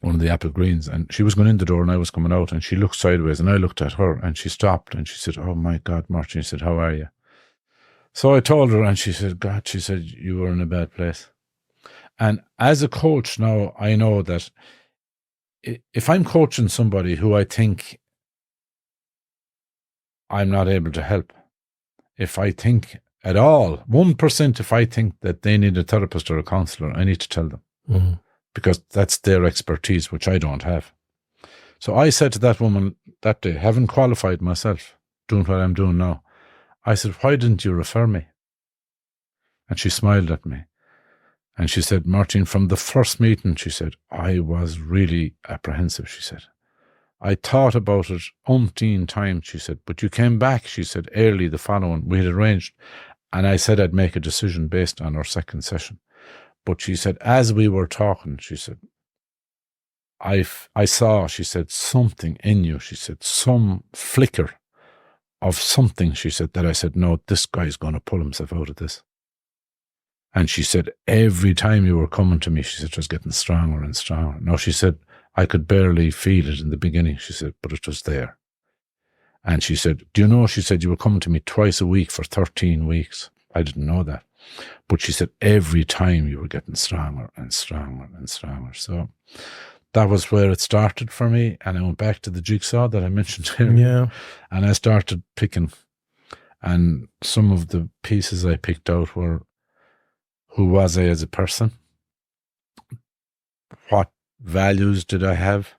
one of the Apple Greens, and she was going in the door and I was coming out, and she looked sideways and I looked at her, and she stopped and she said, oh my God, Máirtín, she said, how are you? So I told her, and she said, God, she said, you were in a bad place. And as a coach now, I know that if I'm coaching somebody who I think I'm not able to help, if I think at all, 1%, if I think that they need a therapist or a counselor, I need to tell them. Mm-hmm. Because that's their expertise, which I don't have. So I said to that woman that day, having qualified myself, doing what I'm doing now, I said, why didn't you refer me? And she smiled at me. And she said, Máirtín, from the first meeting, she said, I was really apprehensive, she said. I thought about it umpteen times, she said, but you came back, she said, early the following, we had arranged, and I said I'd make a decision based on our second session. But she said, as we were talking, she said, I saw, she said, something in you, she said, some flicker of something, she said, that I said, no, this guy's going to pull himself out of this. And she said, every time you were coming to me, she said, it was getting stronger and stronger. No, she said, I could barely feel it in the beginning, she said, but it was there. And she said, do you know, she said, you were coming to me twice a week for 13 weeks. I didn't know that. But she said, every time you were getting stronger and stronger and stronger. So that was where it started for me. And I went back to the jigsaw that I mentioned earlier. Yeah. And I started picking. And some of the pieces I picked out were, who was I as a person? What values did I have?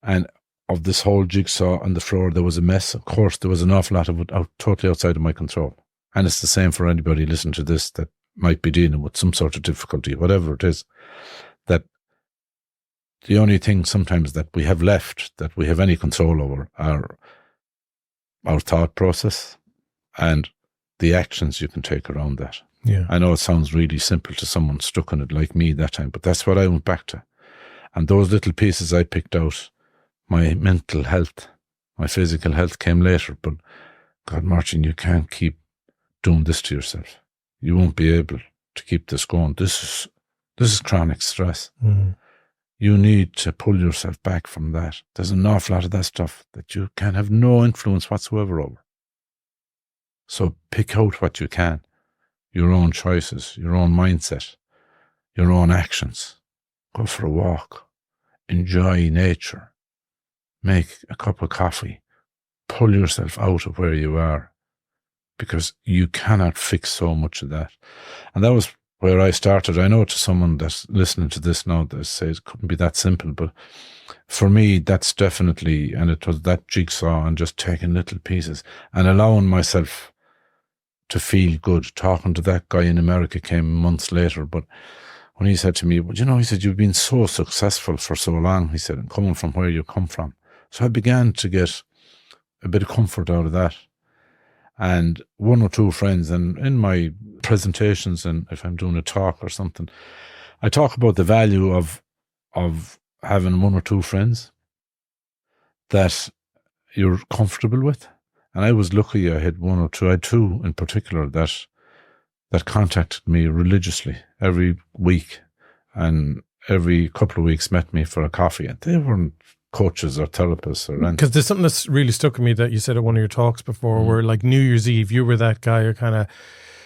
And of this whole jigsaw on the floor, there was a mess. Of course, there was an awful lot of it totally outside of my control. And it's the same for anybody listening to this that might be dealing with some sort of difficulty, whatever it is, that the only thing sometimes that we have left, that we have any control over, are our thought process and the actions you can take around that. Yeah. I know it sounds really simple to someone stuck in it like me that time, but that's what I went back to. And those little pieces I picked out, my mental health, my physical health came later, but God, Máirtín, you can't keep doing this to yourself. You won't be able to keep this going. This is chronic stress. Mm-hmm. You need to pull yourself back from that. There's an awful lot of that stuff that you can have no influence whatsoever over. So pick out what you can. Your own choices, your own mindset, your own actions. Go for a walk. Enjoy nature. Make a cup of coffee. Pull yourself out of where you are, because you cannot fix so much of that. And that was where I started. I know to someone that's listening to this now that says it couldn't be that simple, but for me, that's definitely, and it was that jigsaw and just taking little pieces and allowing myself to feel good. Talking to that guy in America came months later, but when he said to me, well, you know, he said, you've been so successful for so long, he said, and coming from where you come from. So I began to get a bit of comfort out of that. And one or two friends, and in my presentations, and if I'm doing a talk or something, I talk about the value of having one or two friends that you're comfortable with. And I was lucky I had one or two. I had two in particular that contacted me religiously every week, and every couple of weeks met me for a coffee. And they weren't coaches or therapists or anything. Because there's something that's really stuck with me that you said at one of your talks before, where like New Year's Eve, you were that guy who kind of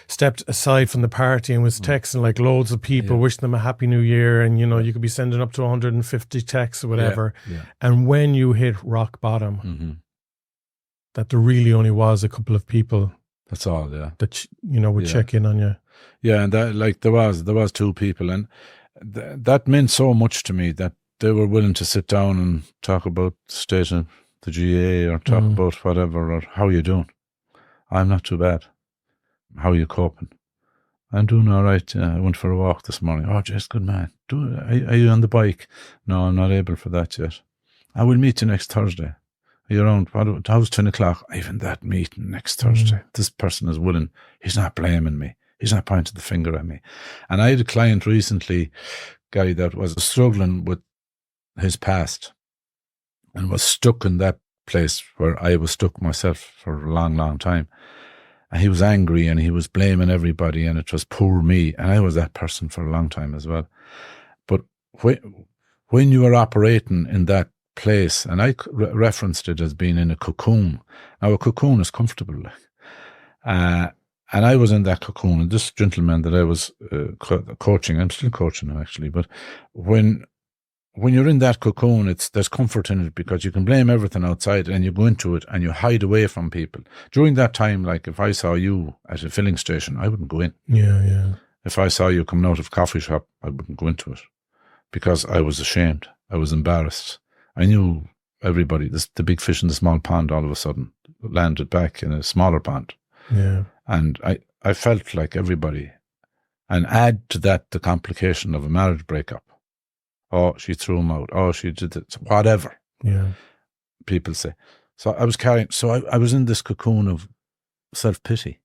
stepped aside from the party and was texting like loads of people, wishing them a happy new year. And, you know, you could be sending up to 150 texts or whatever. Yeah. And when you hit rock bottom, that there really only was a couple of people. That's all, that, you know, would check in on you. Yeah, and that, like, there was two people, and that meant so much to me that they were willing to sit down and talk about the state of the GA or talk about whatever, or how you doing? I'm not too bad. How are you coping? I'm doing all right. I went for a walk this morning. Oh, just good man. Are you on the bike? No, I'm not able for that yet. I will meet you next Thursday. Are you around? How's 10 o'clock? Even that meeting next Thursday. This person is willing. He's not blaming me. He's not pointing the finger at me. And I had a client recently, Garry, that was struggling with his past and was stuck in that place where I was stuck myself for a long, long time. And he was angry and he was blaming everybody, and it was poor me. And I was that person for a long time as well. But when you are operating in that place, and I referenced it as being in a cocoon. Now, a cocoon is comfortable. And I was in that cocoon, and this gentleman that I was coaching, I'm still coaching him actually, but when you're in that cocoon, there's comfort in it because you can blame everything outside and you go into it and you hide away from people. During that time, like if I saw you at a filling station, I wouldn't go in. Yeah. If I saw you coming out of a coffee shop, I wouldn't go into it because I was ashamed. I was embarrassed. I knew everybody, the big fish in the small pond all of a sudden landed back in a smaller pond. Yeah. And I felt like everybody. And add to that the complication of a marriage breakup. Oh, she threw him out. Oh, she did it. Whatever. Yeah. People say. So I was I was in this cocoon of self-pity.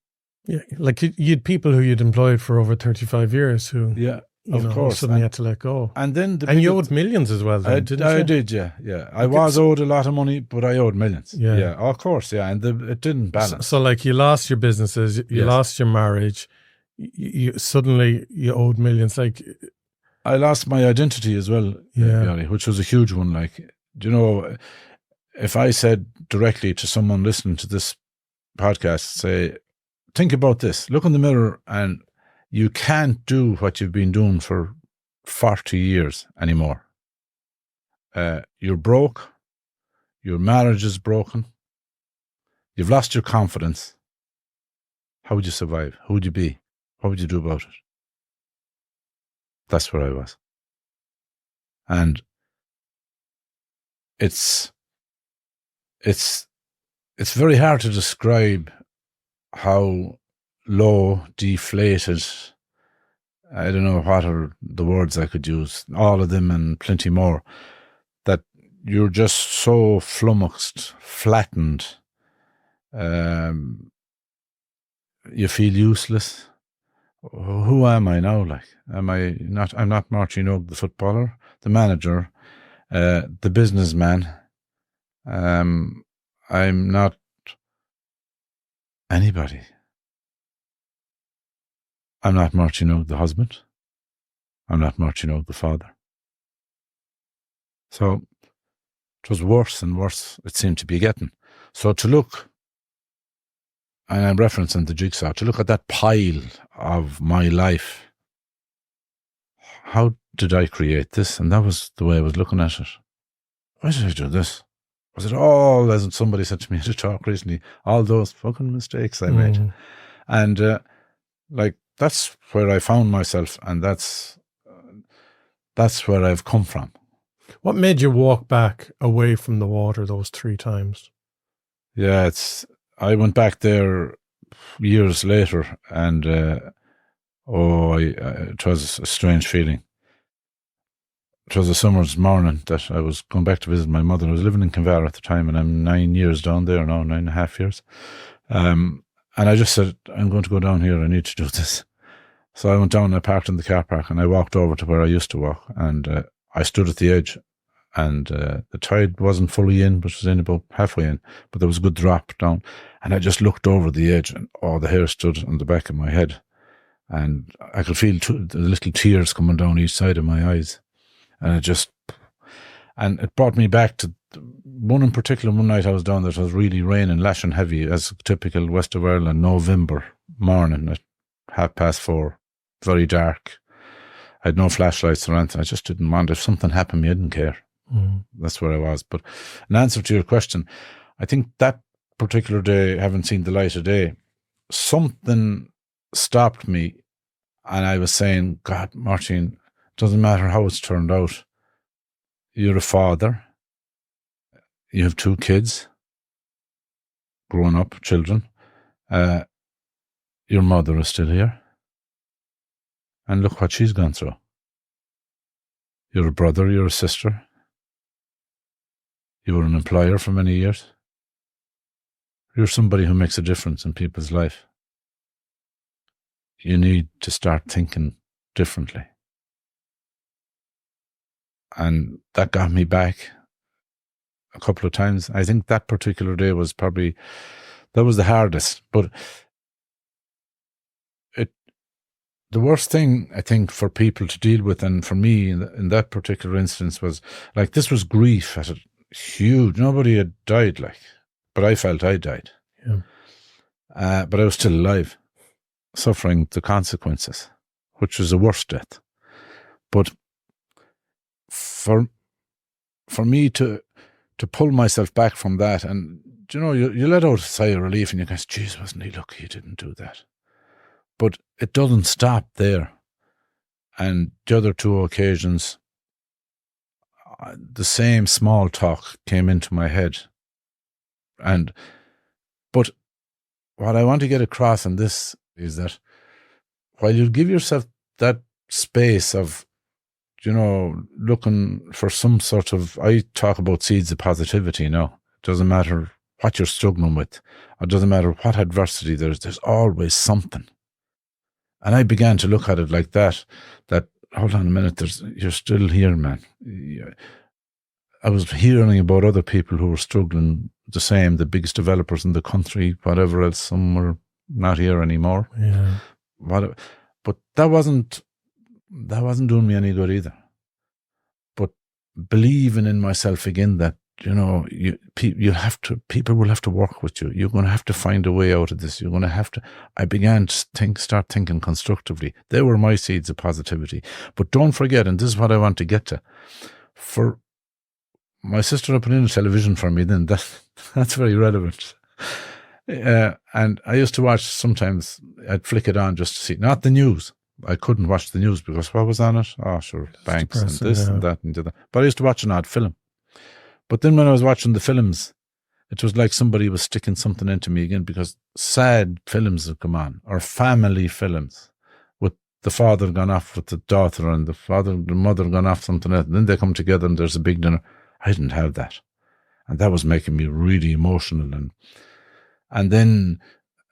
Yeah. Like you'd people who you'd employed for over 35 years who, of course, suddenly had to let go. And then you owed millions as well, then, didn't you? I did, yeah. I was owed a lot of money, but I owed millions. Yeah, of course, yeah. And it didn't balance. So like you lost your businesses, you lost your marriage, you suddenly owed millions. Like I lost my identity as well, Garry, which was a huge one. Like, if I said directly to someone listening to this podcast, say, think about this, look in the mirror, and you can't do what you've been doing for 40 years anymore. You're broke. Your marriage is broken. You've lost your confidence. How would you survive? Who would you be? What would you do about it? That's where I was. And it's very hard to describe how low, deflated, I don't know what are the words I could use, all of them and plenty more, that you're just so flummoxed, flattened, you feel useless. Who am I now? Like, I'm not Máirtín Óg, the footballer, the manager, the businessman. I'm not anybody. I'm not Máirtín Óg, the husband. I'm not Máirtín Óg, the father. So it was worse and worse, it seemed to be getting. So to look, and I'm referencing the jigsaw, to look at that pile of my life, how did I create this? And that was the way I was looking at it. Why did I do this? Was it all, as somebody said to me at a talk recently, all those fucking mistakes I made? And that's where I found myself, and that's where I've come from. What made you walk back away from the water those 3 times? Yeah, I went back there years later, and it was a strange feeling. It was a summer's morning that I was going back to visit my mother. I was living in Kinvara at the time, and I'm 9 years down there now, 9.5 years. And I just said, I'm going to go down here. I need to do this. So I went down and I parked in the car park, and I walked over to where I used to walk, and I stood at the edge, and the tide wasn't fully in, but it was in about halfway in, but there was a good drop down, and I just looked over the edge, and all the hair stood on the back of my head, and I could feel the little tears coming down each side of my eyes, and it brought me back to one in particular. One night I was down there, it was really raining, lashing heavy, as typical West of Ireland November morning at 4:30, very dark. I had no flashlights or anything. I just didn't want, if something happened to me, I didn't care. That's where I was. But in answer to your question, I think that particular day, having seen the light of day, something stopped me, and I was saying, God, Máirtín, doesn't matter how it's turned out. You're a father. You have 2 kids, grown up children. Your mother is still here. And look what she's gone through. You're a brother, you're a sister. You were an employer for many years. You're somebody who makes a difference in people's life. You need to start thinking differently. And that got me back a couple of times. I think that particular day was that was the hardest. But the worst thing, I think, for people to deal with, and for me in that particular instance, was like, this was grief at a huge, nobody had died, but I felt I died. Yeah. But I was still alive. suffering the consequences, which was a worse death. But for me to pull myself back from that, and you let out a sigh of relief and you go, geez, wasn't he lucky he didn't do that? But it doesn't stop there. And the other two occasions, the same small talk came into my head. But what I want to get across in this is that while you give yourself that space of, looking for some sort of, I talk about seeds of positivity now. It doesn't matter what you're struggling with. It doesn't matter what adversity there's always something. And I began to look at it like that, hold on a minute, you're still here, man. I was hearing about other people who were struggling the same, the biggest developers in the country, whatever else, some were not here anymore. Yeah. But that wasn't doing me any good either. But believing in myself again that, people will have to work with you. You're going to have to find a way out of this. You're going to have to. I began to start thinking constructively. They were my seeds of positivity. But don't forget, and this is what I want to get to, for my sister opened in a television for me then, that's very relevant. And I used to watch, sometimes I'd flick it on just to see, not the news. I couldn't watch the news because what was on it? Oh, sure, banks and this and that and that. But I used to watch an odd film. But then when I was watching the films, it was like somebody was sticking something into me again, because sad films would come on, or family films, with the father gone off with the daughter and the mother gone off something else. And then they come together and there's a big dinner. I didn't have that. And that was making me really emotional. And then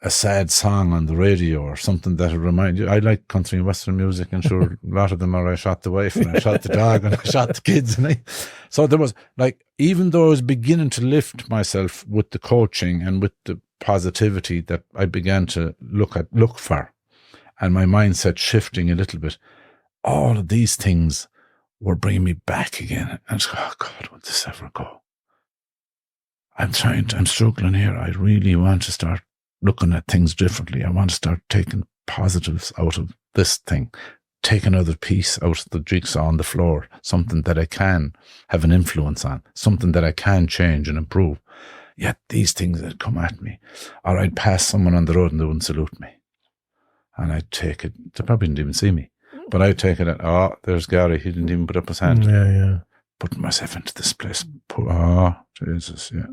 a sad song on the radio or something that would remind you. I like country and western music, and sure, a lot of them are I shot the wife and I shot the dog and I shot the kids. So there was, like, even though I was beginning to lift myself with the coaching and with the positivity that I began to look for, and my mindset shifting a little bit, all of these things were bringing me back again. And it's, oh God, will this ever go? I'm struggling here. I really want to start looking at things differently. I want to start taking positives out of this thing, take another piece out of the jigsaw on the floor, something that I can have an influence on, something that I can change and improve. Yet these things that come at me, or I'd pass someone on the road and they wouldn't salute me. And I'd take it, they probably didn't even see me, but I'd take it, there's Garry, he didn't even put up his hand. Yeah. Putting myself into this place. Jesus, yeah.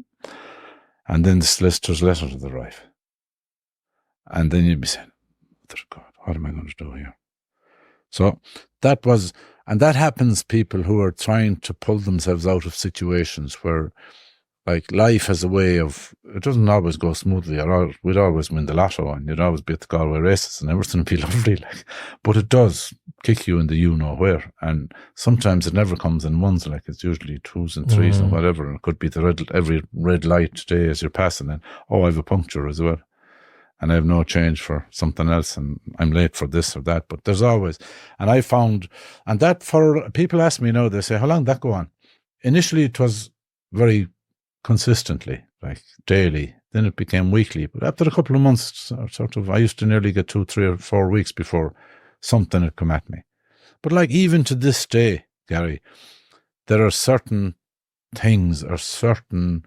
And then the solicitor's letter to the wife. And then you'd be saying, God, what am I going to do here? So that was, and that happens, people who are trying to pull themselves out of situations where, like, life has a way of, it doesn't always go smoothly. We'd always win the lotto and you'd always be at the Galway races and everything would be lovely. But it does kick you in the you-know-where. And sometimes it never comes in ones, like it's usually twos and threes and whatever. And it could be every red light today as you're passing and, I have a puncture as well. And I have no change for something else, and I'm late for this or that. But there's always, and I found, and that for people ask me now, they say, how long did that go on? Initially, it was very consistently, like daily. Then it became weekly. But after a couple of months, sort of, I used to nearly get 2, 3 or 4 weeks before something had come at me. But like even to this day, Garry, there are certain things or certain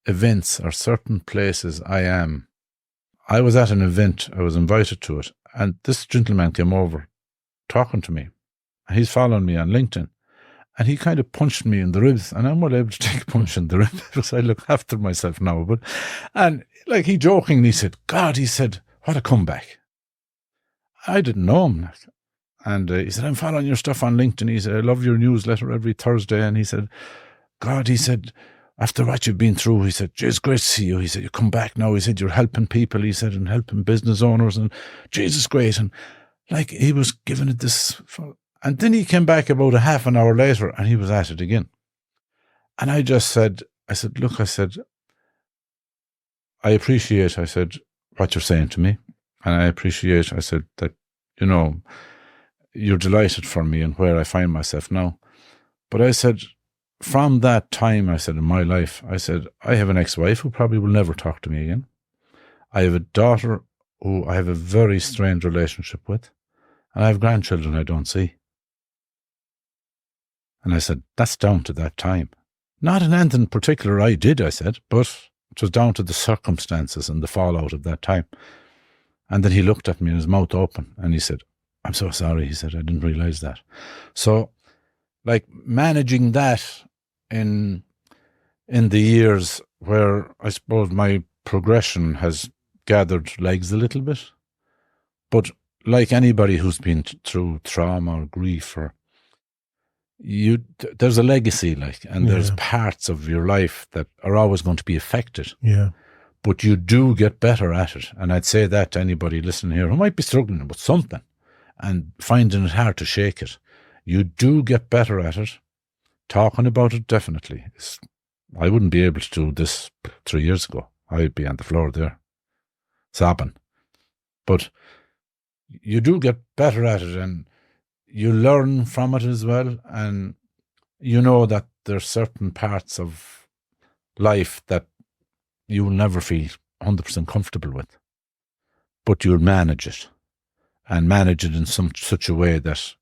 events or certain places I was at an event, I was invited to it, and this gentleman came over talking to me. He's following me on LinkedIn, and he kind of punched me in the ribs, and I'm well able to take a punch in the ribs because I look after myself now. And like, he jokingly said, God, he said, what a comeback. I didn't know him. And he said, I'm following your stuff on LinkedIn. He said, I love your newsletter every Thursday. And he said, God, he said, after what you've been through, he said, it's great to see you. He said, you come back now. He said, you're helping people. He said, and helping business owners. And Jesus, great. And like, he was giving it this. And then he came back about a half an hour later and he was at it again. And I just said, look, I said, I appreciate, I said, what you're saying to me. And I appreciate, I said, that, you're delighted for me and where I find myself now. But I said, from that time, I said, in my life, I said, I have an ex-wife who probably will never talk to me again. I have a daughter who I have a very strained relationship with, and I have grandchildren I don't see. And I said, that's down to that time. Not in anything particular I did, I said, but it was down to the circumstances and the fallout of that time. And then he looked at me and his mouth open and he said, I'm so sorry. He said, I didn't realize that. So, like, managing that in the years where I suppose my progression has gathered legs a little bit. But like anybody who's been through trauma or grief, or there's a legacy, like, and there's parts of your life that are always going to be affected. Yeah. But you do get better at it. And I'd say that to anybody listening here who might be struggling with something and finding it hard to shake it. You do get better at it. Talking about it, definitely. I wouldn't be able to do this 3 years ago. I'd be on the floor there, sobbing. But you do get better at it, and you learn from it as well. And you know that there's certain parts of life that you will never feel 100% comfortable with. But you'll manage it, and manage it in such a way that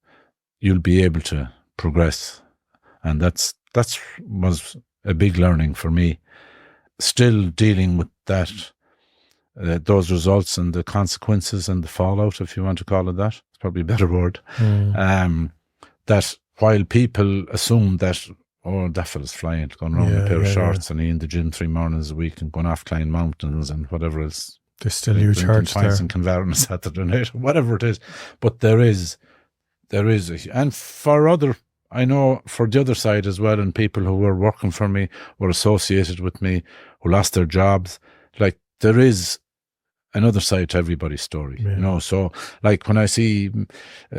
you'll be able to progress. And that was a big learning for me. Still dealing with that, those results and the consequences and the fallout, if you want to call it that. It's probably a better word. That while people assume that, oh, that fella's flying, going around in a pair of shorts and he in the gym 3 mornings a week and going off climbing mountains and whatever else. There's still a huge hurt there. And Convar on a Saturday night, whatever it is. But there is and for other, I know for the other side as well, and people who were working for me, were associated with me, who lost their jobs, like, there is another side to everybody's story, you know. So, like, when I see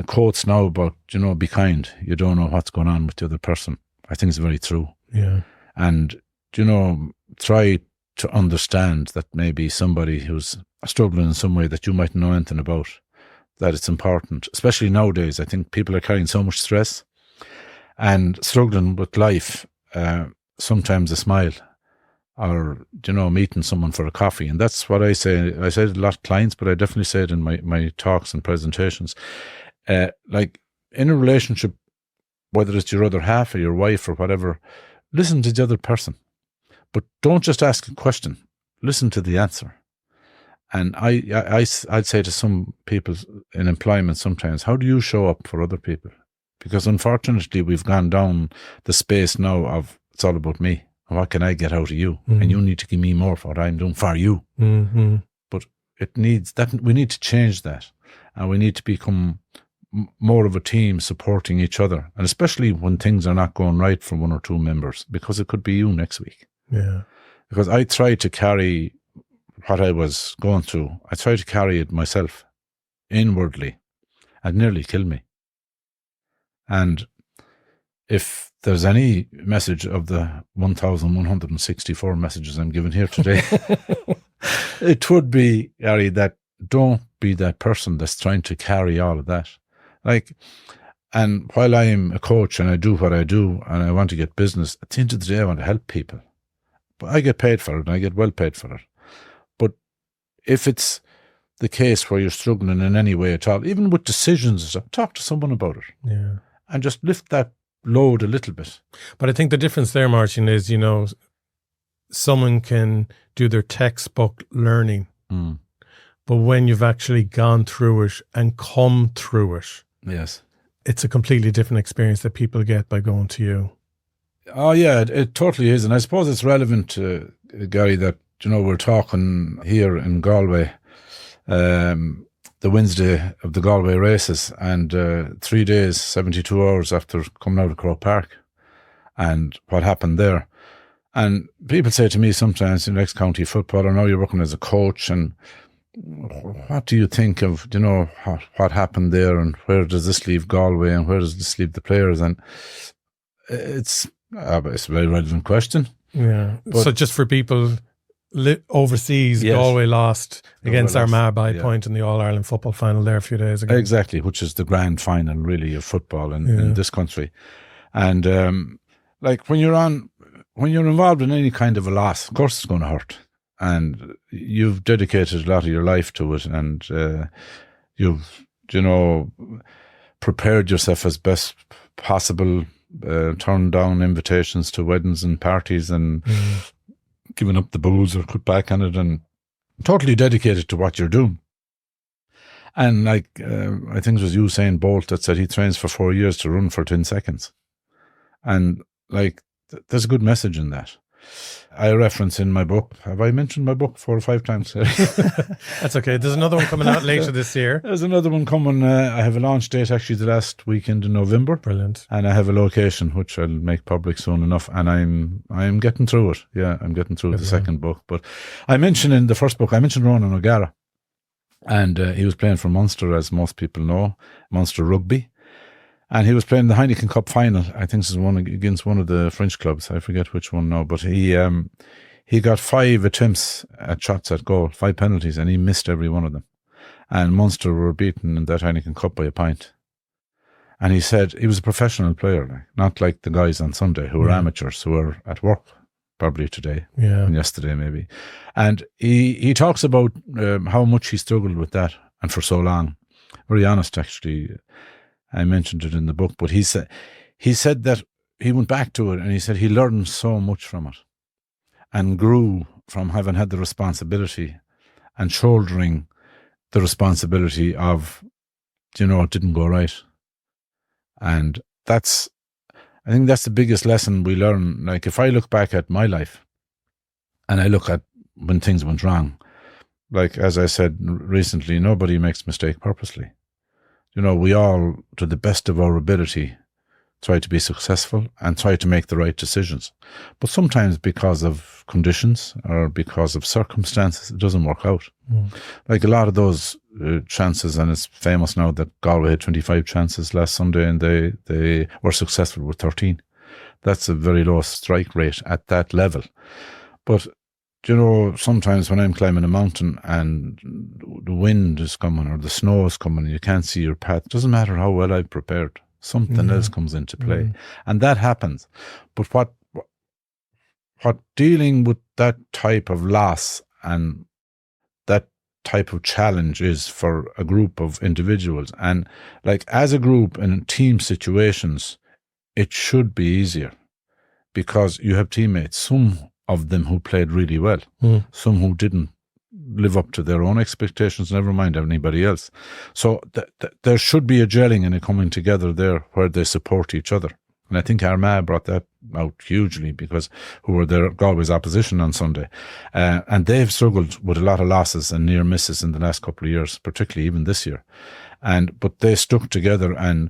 quotes now about, you know, be kind, you don't know what's going on with the other person, I think it's very true. Yeah. And, you know, try to understand that maybe somebody who's struggling in some way that you might know anything about, that it's important, especially nowadays. I think people are carrying so much stress and struggling with life. Sometimes a smile, or, you know, meeting someone for a coffee. And that's what I say. I say it a lot to clients, but I definitely say it in my talks and presentations. Like, in a relationship, whether it's your other half or your wife or whatever, listen to the other person. But don't just ask a question. Listen to the answer. And I'd say to some people in employment sometimes, how do you show up for other people? Because unfortunately, we've gone down the space now of, it's all about me. What can I get out of you? And you need to give me more for what I'm doing for you. But it needs that. We need to change that. And we need to become more of a team supporting each other. And especially when things are not going right for one or two members, because it could be you next week. Yeah. Because I tried to carry what I was going through. I tried to carry it myself inwardly, and nearly killed me. And if there's any message of the 1,164 messages I'm giving here today, it would be, Garry, that don't be that person that's trying to carry all of that. Like, and while I'm a coach and I do what I do and I want to get business, at the end of the day, I want to help people. But I get paid for it, and I get well paid for it. But if it's the case where you're struggling in any way at all, even with decisions, talk to someone about it. Yeah. And just lift that load a little bit. But I think the difference there, Máirtín, is, you know, someone can do their textbook learning, but when you've actually gone through it and come through it, yes, it's a completely different experience that people get by going to you. Oh yeah, it totally is. And I suppose it's relevant to, Garry, that, you know, we're talking here in Galway, the Wednesday of the Galway races, and 3 days, 72 hours after coming out of Croke Park, and what happened there. And people say to me sometimes, in ex-county football, I know you're working as a coach, and what do you think of, you know, what happened there, and where does this leave Galway, and where does this leave the players? And it's a very relevant question. Yeah. But, so just for people overseas, yes, Galway lost against Armagh by a point in the All-Ireland football final there a few days ago. Exactly, which is the grand final, really, of football in this country. And like, when you're involved in any kind of a loss, of course it's going to hurt. and you've dedicated a lot of your life to it, and you've, prepared yourself as best possible, turned down invitations to weddings and parties and given up the booze or cut back on it, and totally dedicated to what you're doing. And I think it was Usain Bolt that said he trains for 4 years to run for 10 seconds. And there's a good message in that. I reference in my book, have I mentioned my book 4 or 5 times? That's okay. There's another one coming out later this year. There's another one coming. I have a launch date actually the last weekend in November. Brilliant. And I have a location which I'll make public soon enough. And I'm getting through it. Yeah, I'm getting through the second book. But I mentioned in the first book, I mentioned Ronan O'Gara. And he was playing for Munster, as most people know, Munster Rugby. And he was playing the Heineken Cup final. I think this is one against one of the French clubs. I forget which one now. But he got 5 attempts at shots at goal, 5 penalties, and he missed every one of them. And Munster were beaten in that Heineken Cup by a pint. And he said he was a professional player, not like the guys on Sunday who were amateurs, who were at work probably today and yesterday maybe. And he talks about how much he struggled with that and for so long. Very honest, actually. I mentioned it in the book, but he said that he went back to it and he said he learned so much from it and grew from having had the responsibility and shouldering the responsibility of, it didn't go right. And I think that's the biggest lesson we learn. Like, if I look back at my life and I look at when things went wrong, like, as I said recently, nobody makes mistake purposely. We all, to the best of our ability, try to be successful and try to make the right decisions. But sometimes because of conditions or because of circumstances, it doesn't work out. Like a lot of those chances, and it's famous now that Galway had 25 chances last Sunday and they were successful with 13. That's a very low strike rate at that level. But sometimes when I'm climbing a mountain and the wind is coming or the snow is coming and you can't see your path, it doesn't matter how well I've prepared. Something else comes into play. And that happens. But what dealing with that type of loss and that type of challenge is for a group of individuals, and like as a group in team situations, it should be easier because you have teammates, some of them who played really well, some who didn't live up to their own expectations, never mind anybody else. So there should be a gelling and a coming together there where they support each other. And I think Armagh brought that out hugely because who were their Galway's opposition on Sunday. And they've struggled with a lot of losses and near misses in the last couple of years, particularly even this year. But they stuck together, and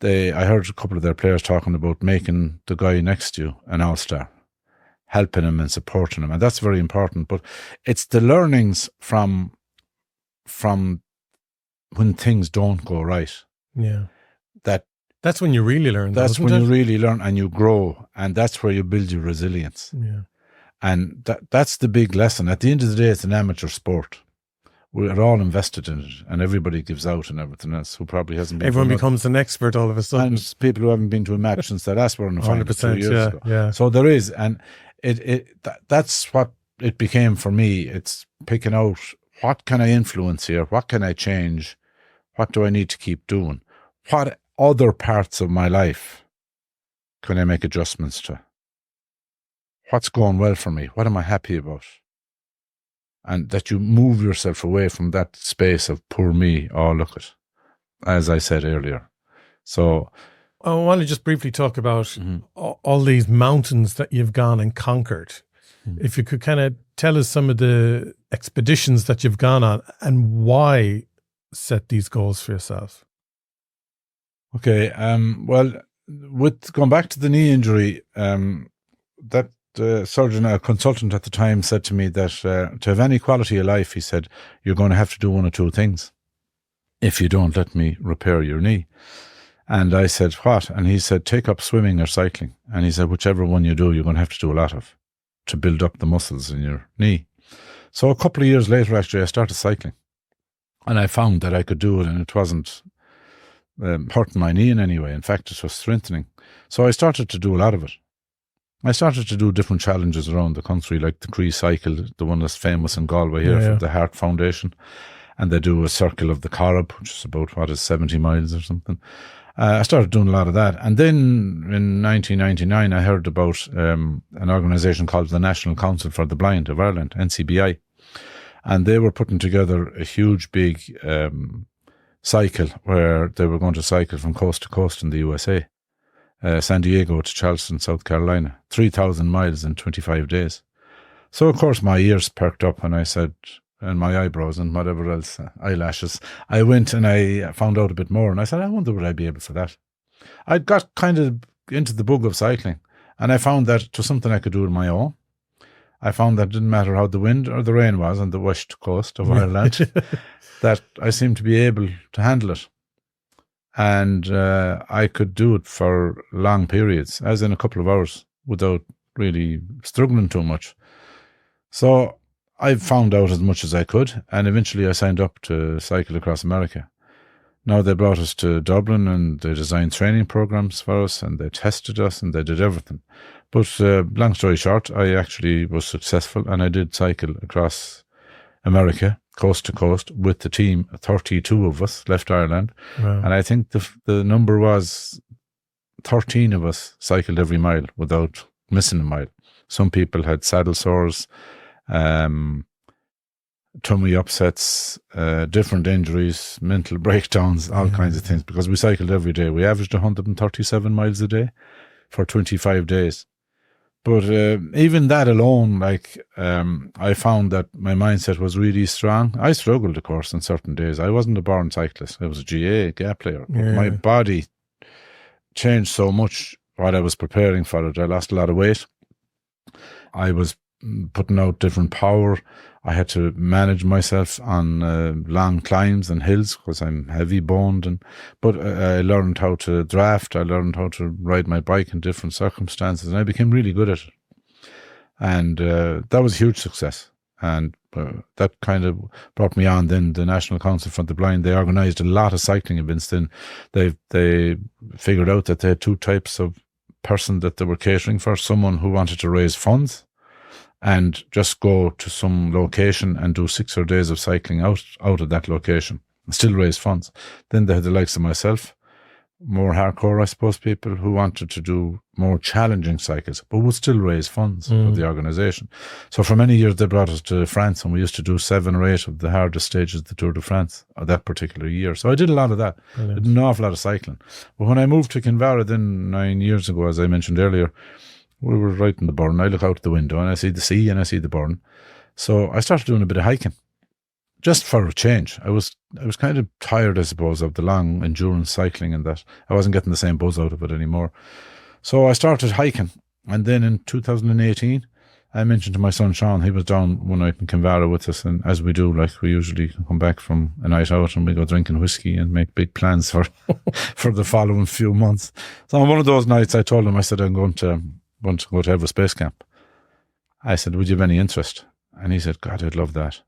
I heard a couple of their players talking about making the guy next to you an all-star, helping him and supporting him, and that's very important. But it's the learnings from when things don't go right. Yeah, that's when you really learn. That's when you really learn and you grow, and that's where you build your resilience. Yeah, and that's the big lesson. At the end of the day, it's an amateur sport. We're all invested in it, and everybody gives out and everything else. Who probably hasn't been. Everyone becomes an expert all of a sudden. And people who haven't been to a match since that last were in the final 2 years ago. Yeah. So there is, and that's what it became for me. It's picking out what can I influence here, what can I change, what do I need to keep doing, what other parts of my life can I make adjustments to, what's going well for me, what am I happy about. And that you move yourself away from that space of poor me, oh, look at, as I said earlier. So I want to just briefly talk about all these mountains that you've gone and conquered. If you could kind of tell us some of the expeditions that you've gone on and why set these goals for yourself. Okay. Well, with going back to the knee injury, that surgeon, a consultant at the time, said to me that to have any quality of life, he said, you're going to have to do one or two things if you don't let me repair your knee. And I said, what? And he said, take up swimming or cycling. And he said, whichever one you do, you're going to have to do a lot of to build up the muscles in your knee. So a couple of years later, actually, I started cycling. And I found that I could do it, and it wasn't hurting my knee in any way. In fact, it was strengthening. So I started to do a lot of it. I started to do different challenges around the country, like the Cree Cycle, the one that's famous in Galway here for the Heart Foundation. And they do a circle of the Corrib, which is about, 70 miles or something. I started doing a lot of that. And then in 1999, I heard about an organisation called the National Council for the Blind of Ireland, NCBI. And they were putting together a huge, big cycle where they were going to cycle from coast to coast in the USA. San Diego to Charleston, South Carolina, 3,000 miles in 25 days. So, of course, my ears perked up and I said, and my eyebrows and whatever else, eyelashes, I went and I found out a bit more and I said, I wonder would I be able for that. I'd got kind of into the bug of cycling and I found that it was something I could do on my own. I found that it didn't matter how the wind or the rain was on the west coast of Ireland, that I seemed to be able to handle it. And I could do it for long periods, as in a couple of hours, without really struggling too much. So I found out as much as I could, and eventually I signed up to cycle across America. Now they brought us to Dublin, and they designed training programs for us, and they tested us, and they did everything. But long story short, I actually was successful, and I did cycle across America, coast to coast, with the team. 32 of us left Ireland, and I think the number was 13 of us cycled every mile without missing a mile. Some people had saddle sores, tummy upsets, different injuries, mental breakdowns, all kinds of things, because we cycled every day. We averaged 137 miles a day for 25 days. But even that alone, I found that my mindset was really strong. I struggled, of course, on certain days. I wasn't a born cyclist. I was a GAA player. But my body changed so much while I was preparing for it. I lost a lot of weight. I was putting out different power. I had to manage myself on long climbs and hills because I'm heavy boned. But I learned how to draft. I learned how to ride my bike in different circumstances, and I became really good at it. And that was a huge success. And that kind of brought me on. Then the National Council for the Blind, they organised a lot of cycling events. Then they figured out that they had two types of person that they were catering for: someone who wanted to raise funds and just go to some location and do 6 days of cycling out of that location and still raise funds. Then they had the likes of myself, more hardcore, I suppose, people who wanted to do more challenging cycles, but would still raise funds for the organisation. So for many years, they brought us to France, and we used to do 7 or 8 of the hardest stages of the Tour de France that particular year. So I did a lot of that. Brilliant. Did an awful lot of cycling. But when I moved to Kinvara then 9 years ago, as I mentioned earlier, we were right in the Burn. I look out the window and I see the sea and I see the Burn. So I started doing a bit of hiking, just for a change. I was kind of tired, I suppose, of the long endurance cycling, and that I wasn't getting the same buzz out of it anymore. So I started hiking, and then in 2018, I mentioned to my son Sean, he was down one night in Kinvara with us, and as we do, like we usually come back from a night out and we go drinking whiskey and make big plans for for the following few months. So on one of those nights, I told him, I said, I'm going to go to Everest Base Camp. I said, would you have any interest? And he said, God, I'd love that.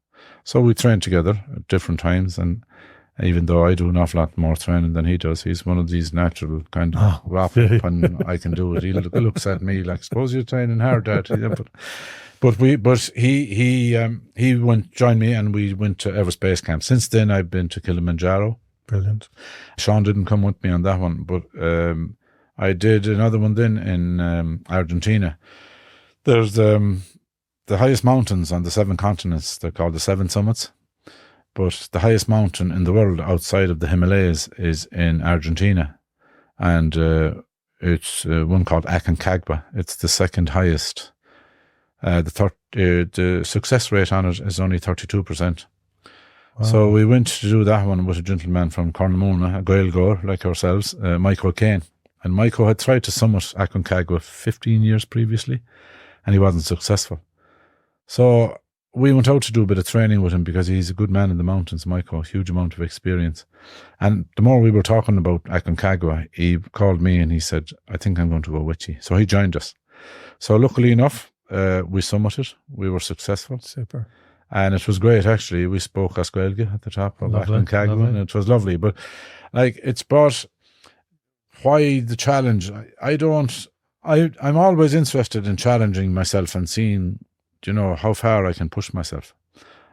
So we trained together at different times, and even though I do an awful lot more training than he does, he's one of these natural kind of wrap up and I can do it. He looks at me like, suppose you're training hard, Dad. Yeah, but he joined me, and we went to Everest Base Camp. Since then, I've been to Kilimanjaro. Brilliant. Sean didn't come with me on that one, but I did another one then in Argentina. There's the highest mountains on the 7 continents. They're called the 7 summits. But the highest mountain in the world outside of the Himalayas is in Argentina. And it's one called Aconcagua. It's the second highest. The success rate on it is only 32%. Wow. So we went to do that one with a gentleman from Cornamona, a Gaelgore like ourselves, Michael Kane. And Michael had tried to summit Aconcagua 15 years previously, and he wasn't successful. So we went out to do a bit of training with him because he's a good man in the mountains, Michael, huge amount of experience. And the more we were talking about Aconcagua, he called me and he said, I think I'm going to go with you. So he joined us. So luckily enough, we summited. We were successful. Super. And it was great, actually. We spoke Oscuelga at the top of Aconcagua, and it was lovely. But like, it's brought... Why the challenge? I'm always interested in challenging myself and seeing, how far I can push myself.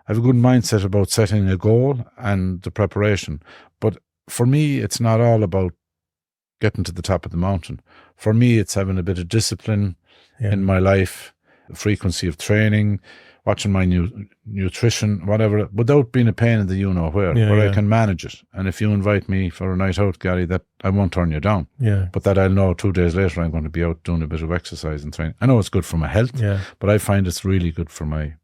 I have a good mindset about setting a goal and the preparation. But for me, it's not all about getting to the top of the mountain. For me, it's having a bit of discipline in my life, the frequency of training, watching my nutrition, whatever, without being a pain in the where I can manage it. And if you invite me for a night out, Gary, that I won't turn you down. Yeah. But that I'll know 2 days later I'm going to be out doing a bit of exercise and training. I know it's good for my health, but I find it's really good for my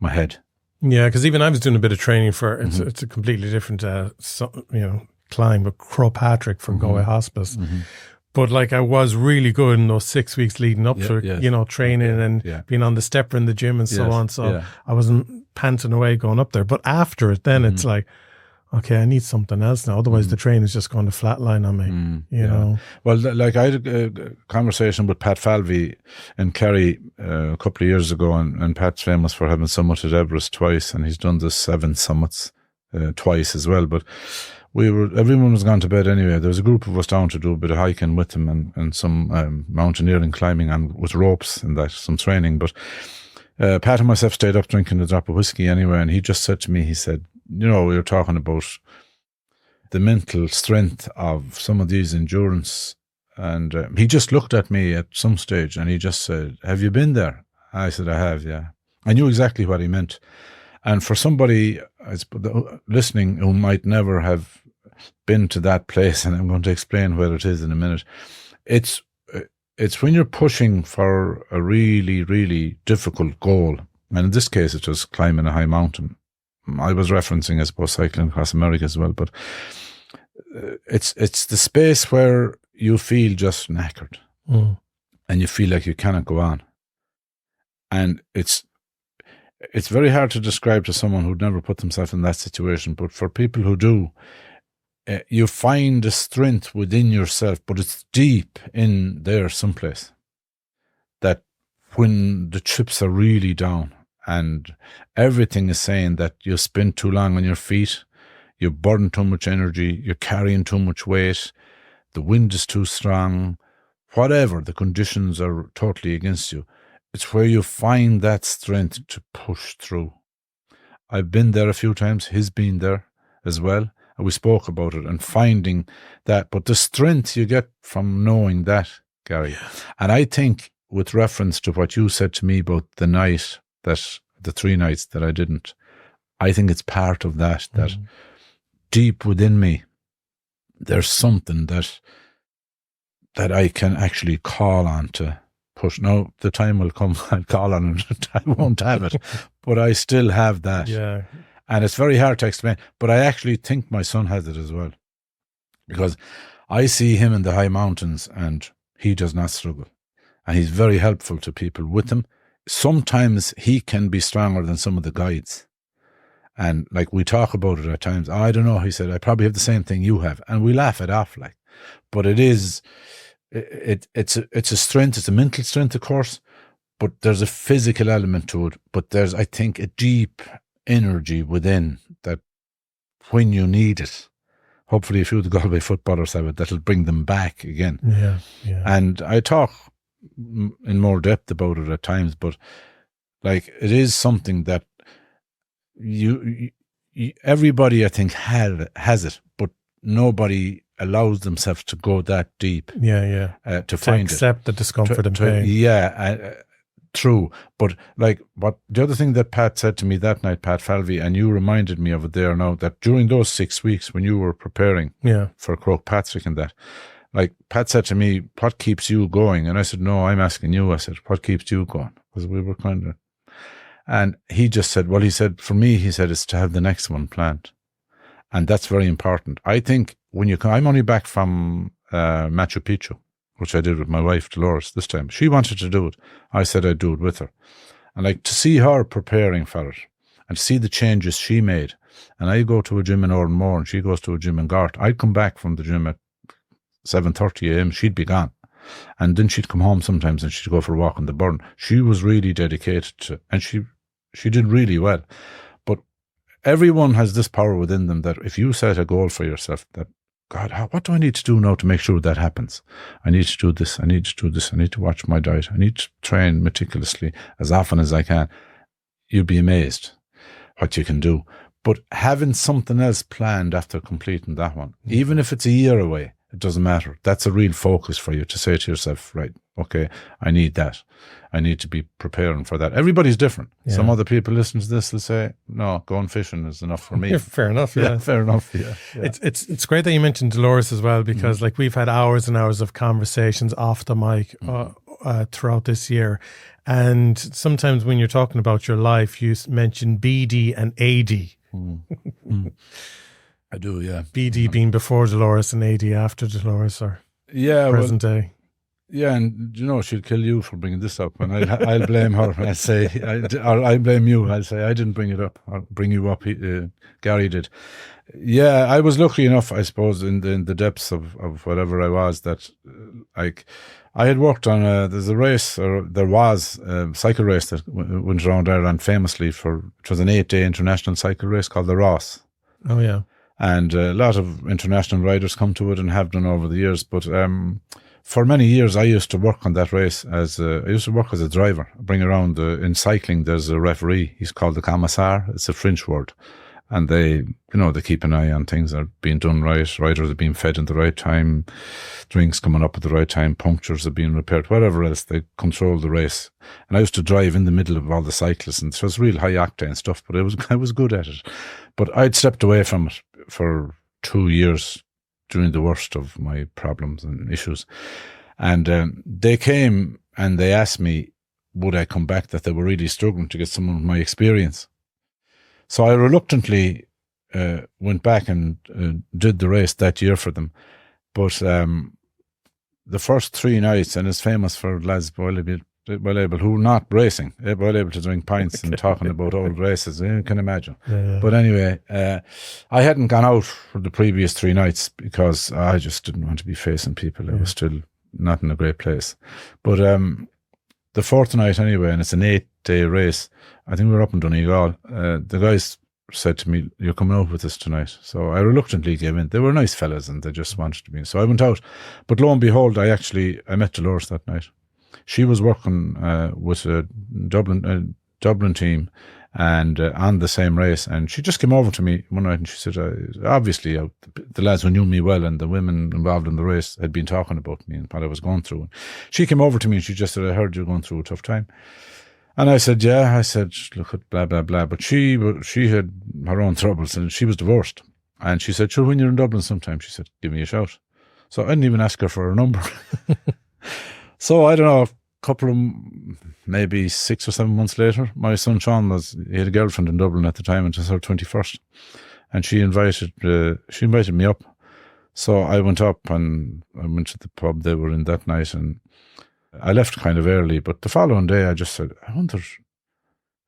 head. Yeah, because even I was doing a bit of training for, it's a completely different, climb, but Crow Patrick from Galway Hospice. But like I was really good in those 6 weeks leading up to it, training and being on the stepper in the gym and so on. So I wasn't panting away going up there. But after it, then it's like, okay, I need something else now. Otherwise the train is just going to flatline on me, you know. Well, like I had a conversation with Pat Falvey in Kerry a couple of years ago, and Pat's famous for having summited Everest twice, and he's done the 7 summits twice as well. But everyone was gone to bed anyway. There was a group of us down to do a bit of hiking with him and some mountaineering, climbing, and with ropes and that, some training. But Pat and myself stayed up drinking a drop of whiskey anyway, and he just said to me, he said, we were talking about the mental strength of some of these endurance, and he just looked at me at some stage and he just said, have you been there? I said, I have, yeah. I knew exactly what he meant. And for somebody listening who might never have been to that place, and I'm going to explain where it is in a minute, it's when you're pushing for a really, really difficult goal, and in this case it was climbing a high mountain. I was referencing, I suppose, cycling across America as well, but it's the space where you feel just knackered and you feel like you cannot go on. And it's very hard to describe to someone who'd never put themselves in that situation, but for people who do, you find a strength within yourself, but it's deep in there someplace, that when the chips are really down and everything is saying that you spend too long on your feet, you burn too much energy, you're carrying too much weight, the wind is too strong, whatever, the conditions are totally against you, it's where you find that strength to push through. I've been there a few times, he's been there as well, and we spoke about it and finding that, but the strength you get from knowing that, Gary. And I think, with reference to what you said to me about the 3 nights that I didn't, I think it's part of that deep within me, there's something that I can actually call on to push. Now, the time will come I'll call on it, I won't have it, but I still have that. Yeah. And it's very hard to explain, but I actually think my son has it as well, because I see him in the high mountains and he does not struggle. And he's very helpful to people with him. Sometimes he can be stronger than some of the guides. And like we talk about it at times, I don't know, he said, I probably have the same thing you have. And we laugh it off, like. But it's a strength, it's a mental strength, of course, but there's a physical element to it. But there's, I think, a deep energy within that when you need it, hopefully a few of the Galway footballers have it, that'll bring them back again. Yeah, yeah. And I talk in more depth about it at times, but like it is something that you everybody, I think, has it, but nobody allows themselves to go that deep. To find accept the discomfort and pain. True. But like what the other thing that Pat said to me that night, Pat Falvey, and you reminded me of it there now, that during those 6 weeks when you were preparing for Croke Patrick and that, like Pat said to me, what keeps you going? And I said, no, I'm asking you. I said, what keeps you going? Because we were kind of, and he just said, well, he said, for me, he said, it's to have the next one planned. And that's very important. I think when you come, I'm only back from Machu Picchu, which I did with my wife, Dolores, this time. She wanted to do it. I said I'd do it with her. And like to see her preparing for it and to see the changes she made. And I go to a gym in Oranmore and she goes to a gym in Gart. I'd come back from the gym at 7:30 a.m. She'd be gone. And then she'd come home sometimes and she'd go for a walk in the burn. She was really dedicated to, and she did really well. But everyone has this power within them that if you set a goal for yourself, that God, what do I need to do now to make sure that happens? I need to do this. I need to do this. I need to watch my diet. I need to train meticulously as often as I can. You'd be amazed what you can do. But having something else planned after completing that one, even if it's a year away, it doesn't matter. That's a real focus for you to say to yourself, right, okay, I need that. I need to be preparing for that. Everybody's different. Yeah. Some other people listen to this will say, no, going fishing is enough for me. Fair enough, yeah. Fair enough, yeah. It's great that you mentioned Dolores as well, because like we've had hours and hours of conversations off the mic throughout this year. And sometimes when you're talking about your life, you mention BD and AD. I do, yeah. BD being before Dolores and AD after Dolores, or present day. Yeah, and she'll kill you for bringing this up, and I'll blame her. I'll say, I blame you. I'll say I didn't bring it up. I'll bring you up. Garry did. Yeah, I was lucky enough, I suppose, in the depths of whatever I was, that I had worked on there was a cycle race that went around Ireland famously it was an 8-day international cycle race called the Ross. Oh yeah. And a lot of international riders come to it and have done over the years. But for many years, I used to work on that race I used to work as a driver, bring around in cycling. There's a referee. He's called the commissar. It's a French word. And they keep an eye on things that are being done right. Riders are being fed in the right time, drinks coming up at the right time, punctures are being repaired, whatever else. They control the race. And I used to drive in the middle of all the cyclists, and it was real high octane stuff, but I was good at it. But I'd stepped away from it for 2 years during the worst of my problems and issues. And they came and they asked me, would I come back, that they were really struggling to get some of my experience. So I reluctantly went back and did the race that year for them. But the first 3 nights, and it's famous for lads well able who are not racing, well able to drink pints and talking about old races, you can imagine. Yeah. But anyway, I hadn't gone out for the previous 3 nights because I just didn't want to be facing people. I was still not in a great place. But the 4th night anyway, and it's an 8-day race, I think we were up in Donegal. The guys said to me, you're coming out with us tonight. So I reluctantly gave in. They were nice fellas and they just wanted to be. So I went out. But lo and behold, I met Dolores that night. She was working with a Dublin team and on the same race. And she just came over to me one night and she said, obviously, the lads who knew me well and the women involved in the race had been talking about me and what I was going through. And she came over to me and she just said, I heard you're going through a tough time. And I said, yeah. I said, look at blah, blah, blah. But she had her own troubles and she was divorced. And she said, sure, when you're in Dublin sometime, she said, give me a shout. So I didn't even ask her for her number. So I don't know, a couple of, maybe 6 or 7 months later, my son Sean he had a girlfriend in Dublin at the time, and it was her 21st. And she invited me up. So I went up and I went to the pub they were in that night, and I left kind of early, but the following day I just said, I wonder,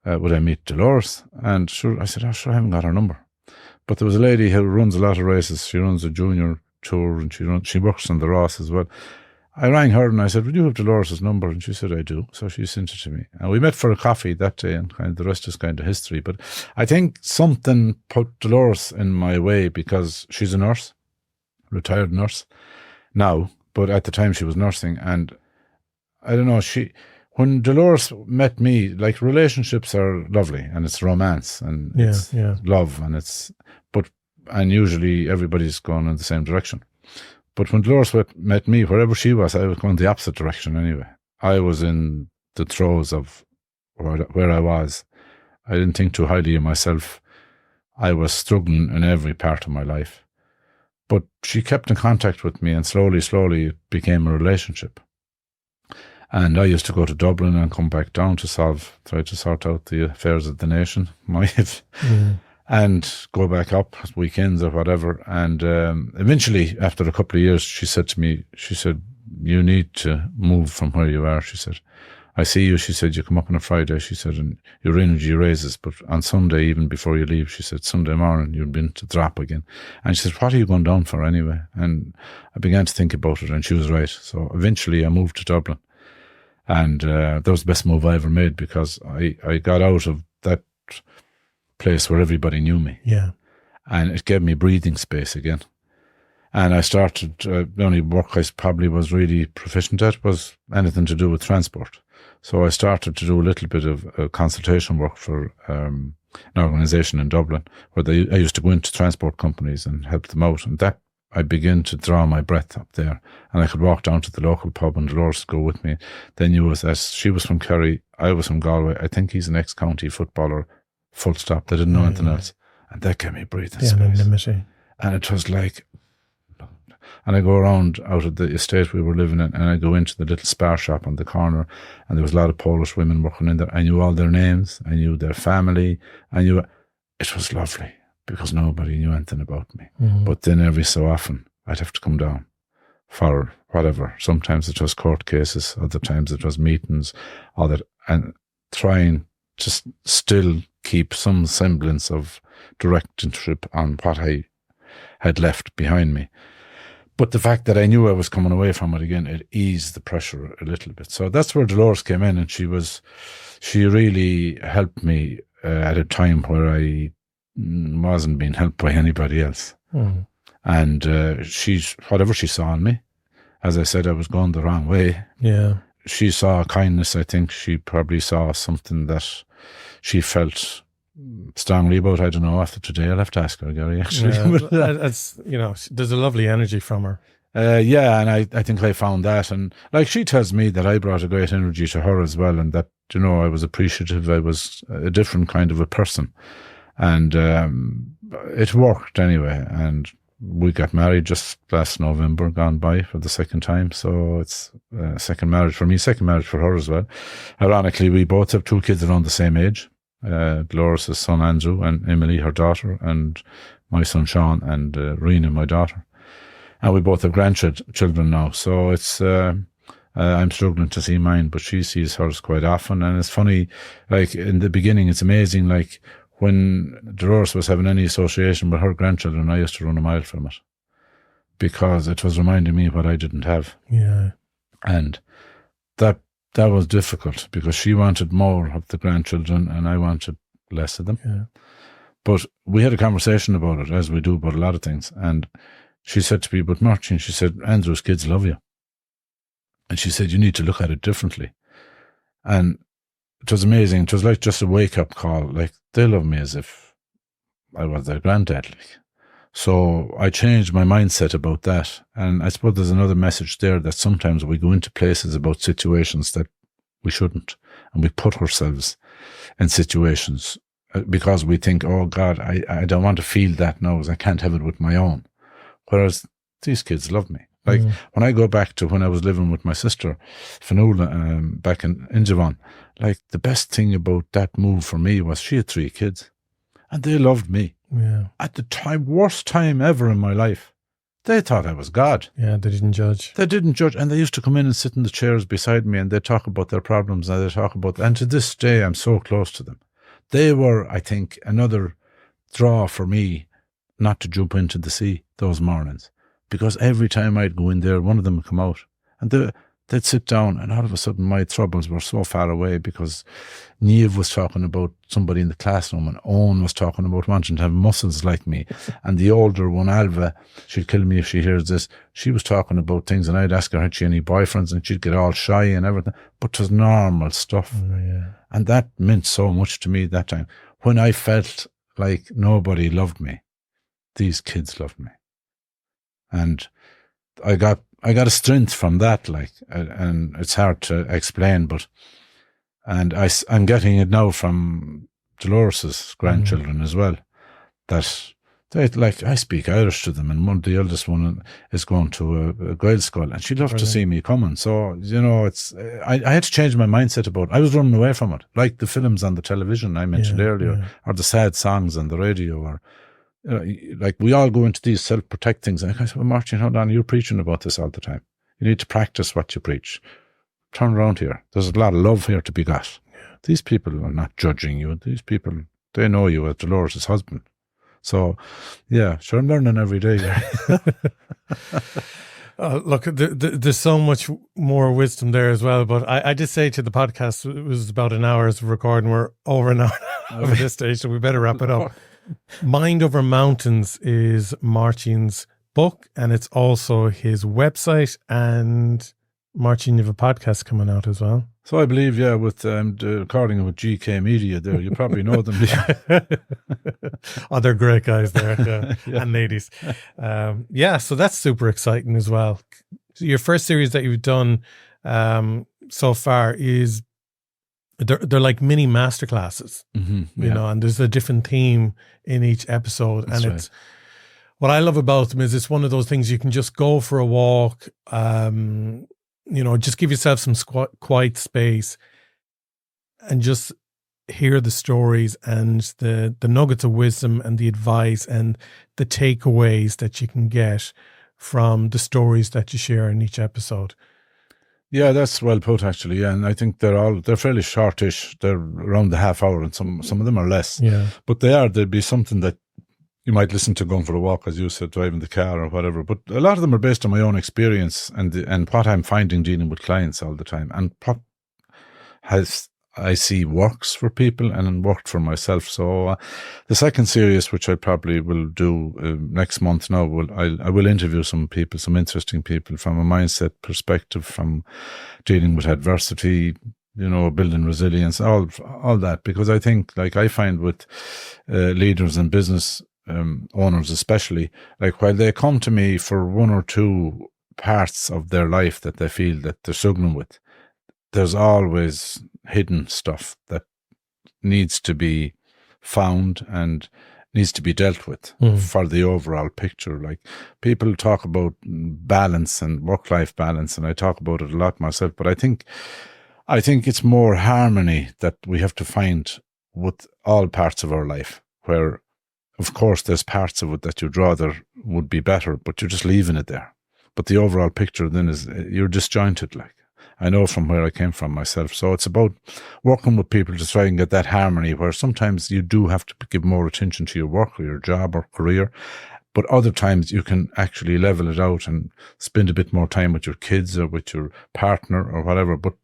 would I meet Dolores? And I said, I haven't got her number. But there was a lady who runs a lot of races. She runs a junior tour and she works on the Ross as well. I rang her and I said, would you have Dolores' number? And she said, I do. So she sent it to me. And we met for a coffee that day, and kind of the rest is kind of history. But I think something put Dolores in my way because she's a nurse, retired nurse now, but at the time she was nursing. And I don't know, when Dolores met me, like, relationships are lovely and it's romance and it's love and usually everybody's going in the same direction. But when Dolores met me, wherever she was, I was going the opposite direction anyway. I was in the throes of where I was. I didn't think too highly of myself. I was struggling in every part of my life. But she kept in contact with me, and slowly it became a relationship. And I used to go to Dublin and come back down to try to sort out the affairs of the nation, and go back up weekends or whatever. And eventually, after a couple of years, she said to me, you need to move from where you are. She said, I see you. She said, you come up on a Friday. She said, and your energy raises. But on Sunday, even before you leave, she said, Sunday morning, you'll begin to drop again. And she said, what are you going down for anyway? And I began to think about it, and she was right. So eventually I moved to Dublin. And that was the best move I ever made, because I got out of that place where everybody knew me. Yeah. And it gave me breathing space again. And I started, the only work I probably was really proficient at was anything to do with transport. So I started to do a little bit of consultation work for an organisation in Dublin, where I used to go into transport companies and help them out. And that, I began to draw my breath up there. And I could walk down to the local pub and Dolores would go with me. They knew us as, she was from Kerry, I was from Galway. I think he's an ex-county footballer, full stop. They didn't know anything else. And that gave me breathing space. Anonymity. And it was like, and I go around out of the estate we were living in, and I go into the little spar shop on the corner, and there was a lot of Polish women working in there. I knew all their names, I knew their family, it was lovely because nobody knew anything about me. But then every so often I'd have to come down for whatever. Sometimes it was court cases, other times it was meetings, all that, and trying to still keep some semblance of directorship on what I had left behind me. But the fact that I knew I was coming away from it again, it eased the pressure a little bit. So that's where Dolores came in, and she really helped me at a time where I wasn't being helped by anybody else. And whatever she saw in me, as I said, I was going the wrong way. Yeah. She saw kindness. I think she probably saw something that she felt strongly about. I don't know. After today, I'll have to ask her, Gary, actually. Yeah, there's a lovely energy from her. Yeah, and I think I found that. And like, she tells me that I brought a great energy to her as well, and that, I was appreciative. I was a different kind of a person. And it worked anyway. And we got married just last November, gone by for the second time. So it's second marriage for me, second marriage for her as well. Ironically, we both have 2 kids around the same age. Dolores' son Andrew, and Emily, her daughter, and my son Sean, and Rena, my daughter. And we both have grandchildren now. So it's I'm struggling to see mine, but she sees hers quite often. And it's funny, like in the beginning, it's amazing, like when Dolores was having any association with her grandchildren, I used to run a mile from it because it was reminding me what I didn't have. Yeah. And that was difficult because she wanted more of the grandchildren and I wanted less of them. Yeah. But we had a conversation about it, as we do about a lot of things. And she said to me, but Máirtín, she said, Andrew's kids love you. And she said, you need to look at it differently. And it was amazing. It was like just a wake-up call. Like, they love me as if I was their granddad. Like. So I changed my mindset about that. And I suppose there's another message there that sometimes we go into places about situations that we shouldn't. And we put ourselves in situations because we think, oh God, I don't want to feel that now, because I can't have it with my own. Whereas these kids love me. Like when I go back to when I was living with my sister, Fionnuala, back in Injavon, like the best thing about that move for me was she had 3 kids and they loved me. Yeah. At the time, worst time ever in my life. They thought I was God. Yeah, they didn't judge. They didn't judge. And they used to come in and sit in the chairs beside me and they'd talk about their problems and and to this day, I'm so close to them. They were, I think, another draw for me not to jump into the sea those mornings. Because every time I'd go in there, one of them would come out and they'd sit down, and all of a sudden my troubles were so far away because Niamh was talking about somebody in the classroom and Owen was talking about wanting to have muscles like me. And the older one, Alva, she'd kill me if she hears this, she was talking about things and I'd ask her, had she any boyfriends, and she'd get all shy and everything. But it was normal stuff. Yeah. And that meant so much to me that time. When I felt like nobody loved me, these kids loved me. And I got a strength from that, like, and it's hard to explain, and I'm getting it now from Dolores' grandchildren as well, that they, like, I speak Irish to them, and the eldest one is going to a Gaelic school, and she loved to see me coming. So, it's, I had to change my mindset about it. I was running away from it, like the films on the television I mentioned earlier, or the sad songs on the radio, or like we all go into these self-protect things. And I said, well, Máirtín, hold on, you're preaching about this all the time. You need to practice what you preach. Turn around here. There's a lot of love here to be got. Yeah. These people are not judging you. These people, they know you as Dolores' husband. So, yeah, sure, I'm learning every day. Look, there's so much more wisdom there as well. But I did say to the podcast, it was about an hour's recording. We're over an hour over this stage, so we better wrap it up. Mind Over Mountains is Máirtín's book, and it's also his website. And Máirtín, you have a podcast coming out as well. So I believe, with recording with GK Media there, you probably know them. Oh, they're great guys there, and ladies. So that's super exciting as well. So your first series that you've done so far is they're like mini masterclasses, you know, and there's a different theme in each episode. That's and it's what I love about them is it's one of those things you can just go for a walk, you know, just give yourself some quiet space and just hear the stories and the nuggets of wisdom and the advice and the takeaways that you can get from the stories that you share in each episode. Yeah, that's well put, actually. Yeah, and I think they're fairly shortish. They're around the half hour, and some of them are less. Yeah, but there'd be something that you might listen to going for a walk, as you said, driving the car or whatever. But a lot of them are based on my own experience and what I'm finding dealing with clients all the time, and what I see works for people and worked for myself. So the second series, which I probably will do next month now, I will interview some people, some interesting people from a mindset perspective, from dealing with adversity, you know, building resilience, all that. Because I think, like I find with leaders and business owners especially, like while they come to me for one or two parts of their life that they feel that they're struggling with, there's always hidden stuff that needs to be found and needs to be dealt with for the overall picture. Like, people talk about balance and work-life balance, and I talk about it a lot myself, but I think it's more harmony that we have to find with all parts of our life, where of course there's parts of it that you'd rather would be better, but you're just leaving it there. But the overall picture then is you're disjointed, like. I know from where I came from myself. So it's about working with people to try and get that harmony, where sometimes you do have to give more attention to your work or your job or career, but other times you can actually level it out and spend a bit more time with your kids or with your partner or whatever. But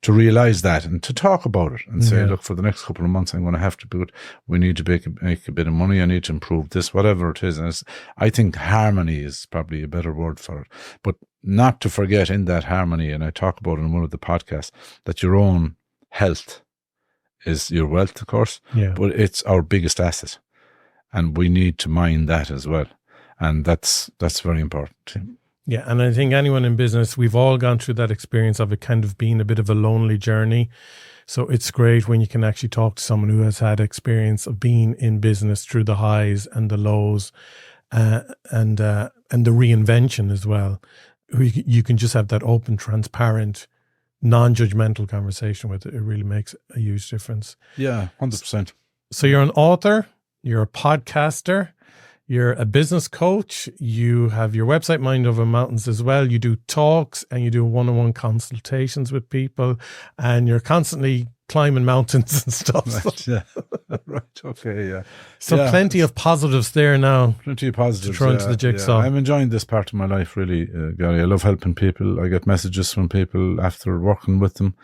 to realize that and to talk about it and say, look, for the next couple of months, I'm going to have to do it. We need to make a bit of money. I need to improve this, whatever it is. And I think harmony is probably a better word for it. But not to forget in that harmony, and I talk about it in one of the podcasts, that your own health is your wealth, of course, but it's our biggest asset. And we need to mind that as well. And that's very important. Yeah, and I think anyone in business, we've all gone through that experience of it kind of being a bit of a lonely journey. So it's great when you can actually talk to someone who has had experience of being in business through the highs and the lows, and the reinvention as well. You can just have that open, transparent, non-judgmental conversation with it. It really makes a huge difference. Yeah, 100%. So you're an author, you're a podcaster, you're a business coach, you have your website, Mind Over Mountains, as well. You do talks and you do one-on-one consultations with people, and you're constantly climbing mountains and stuff. Right, yeah. Right, okay, yeah. So plenty of positives there now. Plenty of positives. To throw into the jigsaw. I'm enjoying this part of my life, really, Gary. I love helping people. I get messages from people after working with them,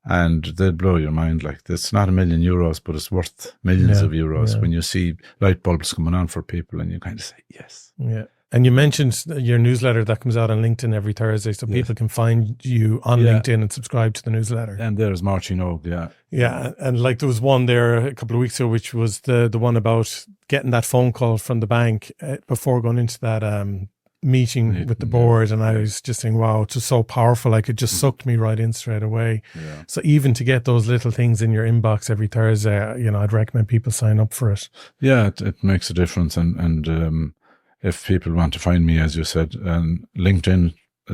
and they'll blow your mind. Like, it's not €1 million, but it's worth millions of euros when you see light bulbs coming on for people, and you kind of say, yes. Yeah. And you mentioned your newsletter that comes out on LinkedIn every Thursday, so people can find you on LinkedIn and subscribe to the newsletter. And there's Máirtín Óg, Yeah, and like there was one there a couple of weeks ago, which was the one about getting that phone call from the bank before going into that meeting with the board, and I was just saying, wow, it's just so powerful. Like, it just sucked me right in straight away. Yeah. So even to get those little things in your inbox every Thursday, you know, I'd recommend people sign up for it. Yeah, it makes a difference, and if people want to find me, as you said, LinkedIn,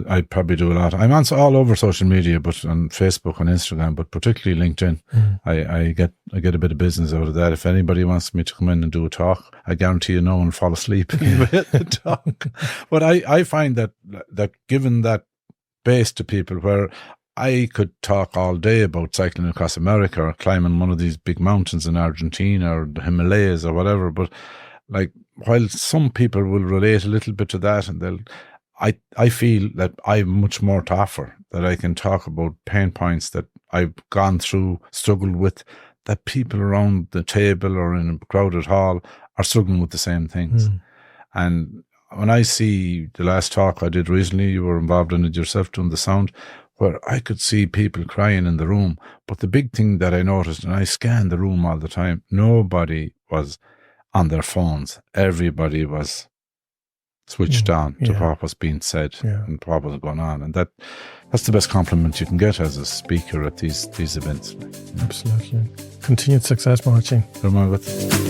I probably do a lot. I'm on all over social media, but on Facebook and Instagram, but particularly LinkedIn. I get a bit of business out of that. If anybody wants me to come in and do a talk, I guarantee you no one will fall asleep in the talk. But I find that given that base to people, where I could talk all day about cycling across America or climbing one of these big mountains in Argentina or the Himalayas or whatever, but like, while some people will relate a little bit to that, and I feel that I've much more to offer, that I can talk about pain points that I've gone through, struggled with, that people around the table or in a crowded hall are struggling with the same things. And when I see the last talk I did recently, you were involved in it yourself doing the sound, where I could see people crying in the room. But the big thing that I noticed, and I scanned the room all the time, nobody was on their phones. Everybody was switched on to what was being said and what was going on. And that's the best compliment you can get as a speaker at these events. Absolutely. Continued success, Máirtín. Good.